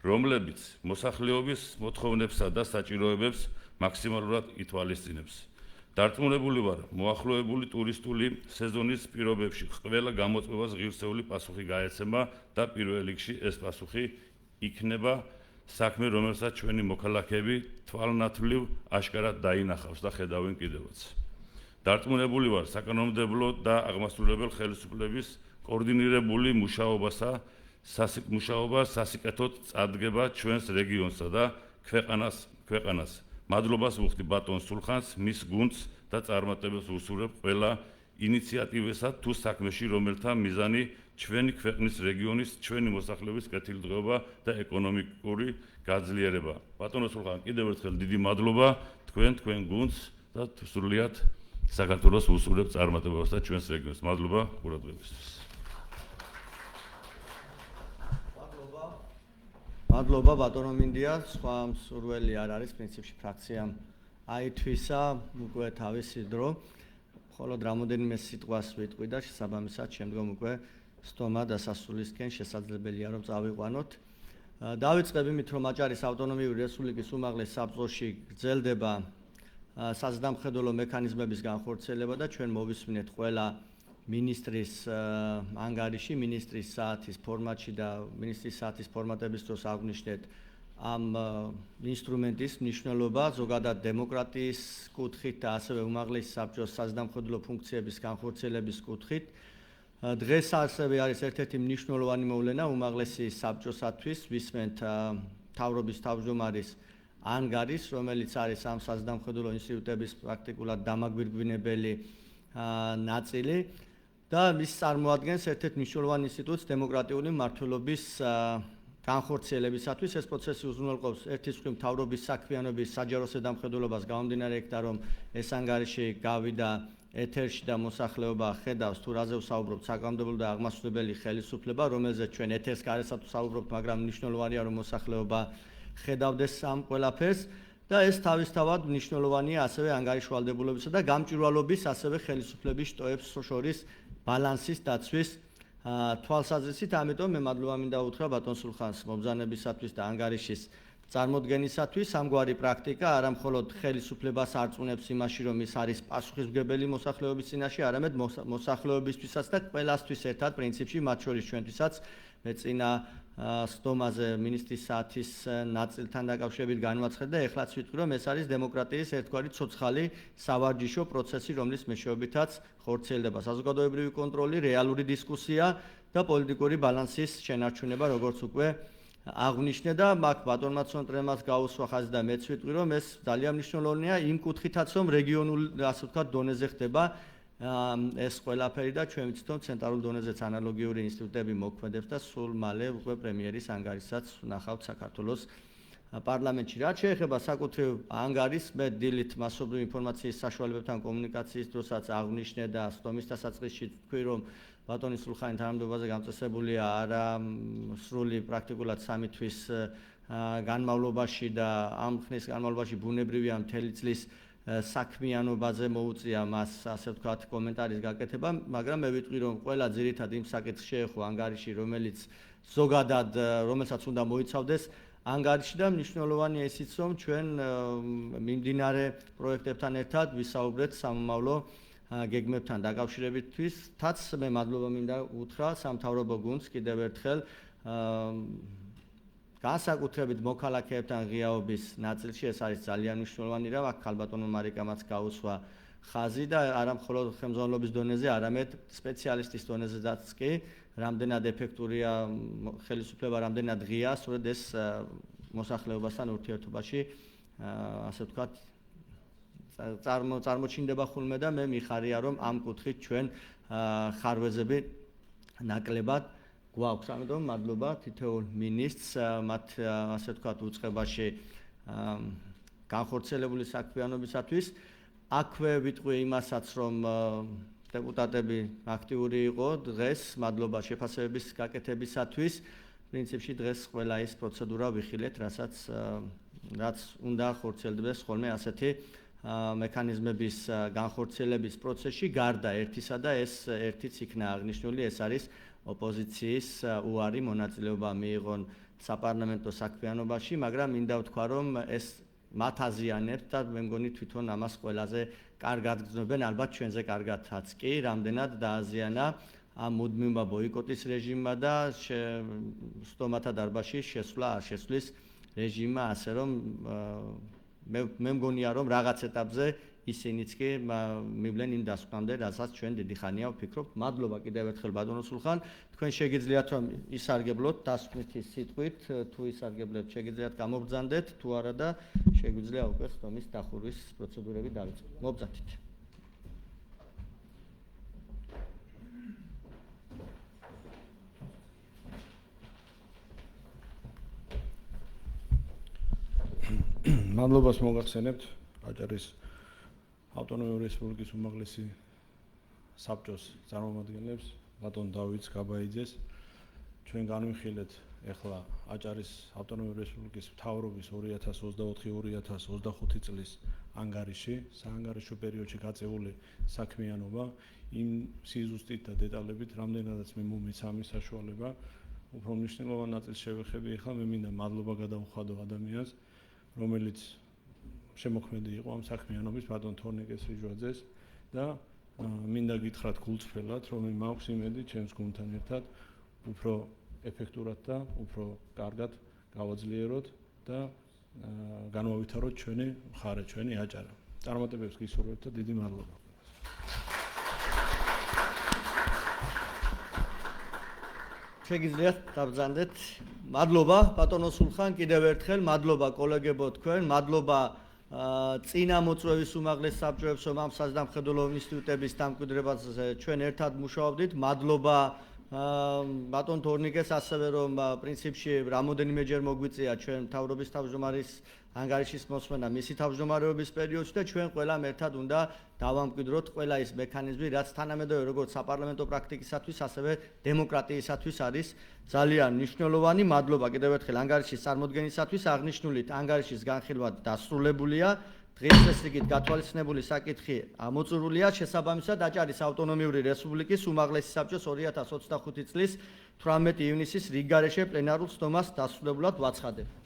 რომლებიც მოსახლეობის მოთხოვნებსა და საჭიროებებს მაქსიმალურად ითვალისწინებს. დარწმუნებული ვარ, მოახლოებული ტურისტული სეზონის პირობებში ყველა გამოწვევას ღირსეული პასუხი გაეცემა და პირველ რიგში ეს პასუხი იქნება საქმე, რომელსაც ჩვენი მოქალაქეები თვალნათვლივ აშკარად დაინახავს და ხედავენ კიდევაც. დარწმუნებული ვარ, საკანონმდებლო და აღმასრულებელ ხელისუფლების კოორდინირებული მუშაობა სასიკეთოდ წარდგება ჩვენს რეგიონსა და ქვეყანას. მადლობას ვუხდი ბატონ სულხანს, მის გუნდს და წარმატებებს ვუსურვებ ყველა ინიციატივისა თუ საქმეში, რომელთა მიზანი ჩვენი ქვეყნის რეგიონის, ჩვენი მოსახლეობის კეთილდღეობა და ეკონომიკური გაძლიერება. ბატონო სულხან, კიდევ ერთხელ დიდი მადლობა თქვენ გუნდს და სრულიად საქართველოს ვუსურვებ წარმატებებს და ჩვენს რეგიონს. მადლობა ყურადღებისთვის. მადლობა ბატონო მინდია, სხვა მსურველი არ არის პრინციპში ფრაქციამ აითვისა უკვე თავისი დრო. მხოლოდ რამოდენიმე სიტყვას ვიტყვი და შესაბამისად შემდგომ უკვე სტომა დასასრულისკენ შესაძლებელია რომ წავიყვანოთ. დავიწყებ იმით, რომ აჭარის ავტონომიური რესპუბლიკის უმაღლეს საბჭოში გრძელდება საზრდამხედველო მექანიზმების განხორციელება და ჩვენ მოვისმინეთ ყველა მინისტრის ანგარიში, მინისტრის საათის ფორმატში და მინისტრის საათის ფორმატების დროს აღნიშნეთ ამ ინსტრუმენტის მნიშვნელობა ზოგადად დემოკრატიის კუთხით და ასევე უმაღლეს საბჭოს საზრდამხედველო ფუნქციების განხორციელების კუთხით. დღეს ასევე არის ერთ-ერთი მნიშვნელოვანი მოვლენა უმაღლესი საბჭოსათვის ვისმენთ მთავრობის თავმჯდომარის ანგარიშს, რომელიც არის ამ საზრდამხედველო ინსტიტუტების პრაქტიკულად დამაგვირგვინებელი ნაწილი და ის წარმოადგენს ერთ-ერთ მნიშვნელოვან ინსტიტუტს დემოკრატიული მმართველობის განხორციელებისათვის. ეს პროცესი უზრუნველყოფს ერთის მხრივ მთავრობის საქმიანობის საჯარო ზედამხედველობას გამომდინარე იქ და რომ ეს ანგარიში გავიდა ეთერში და მოსახლეობა ხედავს თუ რაზე ვსაუბრობთ საკანონმდებლო და აღმასრულებელი ხელისუფლება, რომელზეც ჩვენ ეთერს გარესად ვსაუბრობთ, მაგრამ მნიშვნელოვანია რომ მოსახლეობა ხედავდეს ამ ყველაფერს და ეს თავისთავად მნიშვნელოვანია ასევე ანგარიშვალდებულებისა და გამჭვირვალობის ასევე ხელისუფლების შტოებს შორის ბალანსის დაცვის თვალსაზრისით. ამიტომ მე მადლობა მინდა უთხრა ბატონ სულხანს მობრძანებისათვის და ანგარიშის წარმოდგენისათვის. ამგვარი პრაქტიკა არა მხოლოდ ხელისუფლებას არწმუნებს იმაში, რომ ის არის პასუხისმგებელი მოსახლეობის წინაშე, არამედ მოსახლეობისთვისაც და ყველასთვის ერთად პრინციპში, მათ შორის ჩვენთვისაც მე წინა სტომაზე მინისტრის საათის ნაწილთან დაკავშირებით განვაცხადე და ეხლაც ვიტყვი, რომ ეს არის დემოკრატიის ერთგვარი ცოცხალი სავარჯიშო პროცესი, რომლის მეშვეობითაც ხორციელდება საზოგადოებრივი კონტროლი, რეალური დისკუსია და პოლიტიკური ბალანსის შენარჩუნება, როგორც უკვე აღნიშნე და მაგ ბატონმა ცონტრემას გაუსვა ხაზი და მეც ვიტყვი, რომ ეს ძალიან მნიშვნელოვანია იმ კუთხითაც, რომ რეგიონულ, ასე ვთქვათ, დონეზე ხდება ეს ყველაფერი და ჩვენ ვიცით, რომ ცენტრალურ დონეზეც ანალოგიური ინსტიტუტები მოქმედებს და სულ მალე უკვე პრემიერის ანგარიშსაც ნახავთ საქართველოს პარლამენტში. რაც შეეხება საკუთრივ ანგარიშს, მე დილით მასობრივი ინფორმაციის საშუალებებთან კომუნიკაციის დროსაც აღნიშნე და სტომის დასაწყისში თქვი, რომ ბატონი სულხანი თანამდებობაზე გამწესებულია არა სრული პრაქტიკულად 3 თვის განმავლობაში და ამ ხნის განმავლობაში ბუნებრივია მთელი წლის საქმიანობაზე მოუწია მას, ასე ვთქვათ, კომენტარის გაკეთება, მაგრამ მე ვიტყვი, რომ ყველა ძირითად იმ საკითხს შეეხო ანგარიში, რომელიც ზოგადად, რომელსაც უნდა მოიცავდეს ანგარიში და მნიშვნელოვანია ისიც, რომ ჩვენ მიმდინარე პროექტებთან ერთად ვისაუბრეთ სამომავლო გეგმებთან დაკავშირებითაც მე მადლობა მინდა უთხრა სამთავრობო გუნდს კიდევ ერთხელ განსაკუთრებით მოქალაქეებთან ღიაობის ნაწილში ეს არის ძალიან მნიშვნელოვანი რა აქ ხალბატონო მარიკამაც გაუსვა ხაზი და არა მხოლოდ ხელმძღვანელობის დონეზე, არამედ სპეციალისტის დონეზეც კი რამდენად ეფექტურია ხელისუფლება, რამდენად ღია, სწორედ ეს მოსახლეობასთან ურთიერთობაში ასე ვთქვათ წარმოჩინდება ხოლმე და მე მიხარია რომ ამ კუთხით ჩვენ ხარვეზები ნაკლებად გვაქვს. ამიტომ მადლობა თითოეულ მინისტრს მათ ასე ვთქვათ უწყებაში განხორციელებული საქმიანობისათვის. აქვე ვიტყვი იმასაც რომ დეპუტატები აქტიური იყო დღეს, მადლობა შეფასებების გაკეთებისათვის. პრინციპში დღეს ყველა ის პროცედურა ვიხილეთ, რაც უნდა ხორციელდეს ხოლმე ასეთი მექანიზმების განხორციელების პროცესში გარდა ერთისა და ეს ერთიც იქნა აღნიშნული, ეს არის ოპოზიციის უარი მონაწილეობა მიიღონ საპარლამენტო საქმიანობაში, მაგრამ მინდა ვთქვა, რომ ეს მათ აზიანებთ და მე მგონი თვითონ ამას ყველაზე კარგად გრძნობენ, ალბათ ჩვენზე კარგადაც კი, რამდენად დააზიანა ამ მუდმივმა ბოიკოტის რეჟიმმა და სტომათა დარბაზში შესვლა არ შესვლის რეჟიმმა, ასე რომ მე მგონია რომ რაღაც ეტაპზე ისინიც კი მივლენ იმ დასკვნამდე, რასაც ჩვენ დიდი ხანია ვფიქრობთ. მადლობა კიდევ ერთხელ ბატონო სულხან, თქვენ შეგიძლიათ რომ ისარგებლოთ დასკვნითი სიტყვით, თუ ისარგებლებთ, შეგიძლიათ გამობრძანდეთ, თუ არა და შეგვიძლია უკვე სტომის დახურვის პროცედურები დავიწყოთ. მობრძანდით. მადლობას მოგახსენებთ აჭარის ავტონომიური რესპუბლიკის უმაღლესი საბჭოს წარმომადგენლებს, ბატონ დავით გაბაიძეს. ჩვენ განვიხილეთ ეხლა აჭარის ავტონომიური რესპუბლიკის მთავრობის 2024-2025 წლის ანგარიში, საანგარიშო პერიოდში გაწეული საქმიანობა, იმ სიზუსტით და დეტალებით, რამდენადაც მე მომეც ამის საშუალება, უფრო მნიშვნელოვან ნაწილს შევეხები. ეხლა მე მინდა მადლობა გადავუხადო ადამიანს, რომელიც შემოქმედი იყო ამ საქმიანობის, ბატონ თორნიკეს რიჟვაძეს და მინდა გითხრათ გულწრფელად, რომ მაქვს იმედი ჩემს გუნდთან ერთად უფრო ეფექტურად და უფრო კარგად გავაძლიეროთ და განვავითაროთ ჩვენი მხარე, ჩვენი აჭარა. წარმატებებს გისურვებთ და დიდი მადლობა. შეგიძლიათ დავბრძანდეთ. მადლობა ბატონო სულხან, კიდევ ერთხელ მადლობა კოლეგებო თქვენ, მადლობა წინა მოწვევის უმაღლეს საბჭოებს, რომ ამ საზდამხედველო ინსტიტუტების დამკვიდრებაზე ჩვენ ერთად მუშაობდით. მადლობა ბატონ თორნიკეს, ასევე რომ პრინციპში რამოდენიმეჯერ მოგვიწია ჩვენ მთავრობის თავმჯდომარის ანგარიშის მოსმენა მისი თავმჯდომარეობის პერიოდში და ჩვენ ყველამ ერთად უნდა დავამკვიდროთ ყველა ის მექანიზმი, რაც თანამედროვე როგორც საპარლამენტო პრაქტიკისათვის, ასევე დემოკრატიისათვის არის ძალიან მნიშვნელოვანი. მადლობა კიდევ ერთხელ ანგარიშის წარმოდგენისათვის. აღნიშნულით ანგარიშის განხილვა დასრულებულია. დღეს ეს რიგით გათვალისწინებული საკითხი ამოწურულია. შესაბამისად აჭარის ავტონომიური რესპუბლიკის უმაღლესი საბჭოს 2025 წლის 18 ივნისის რიგგარეშე პლენარულ სხდომას დასრულებულად ვაცხადებ.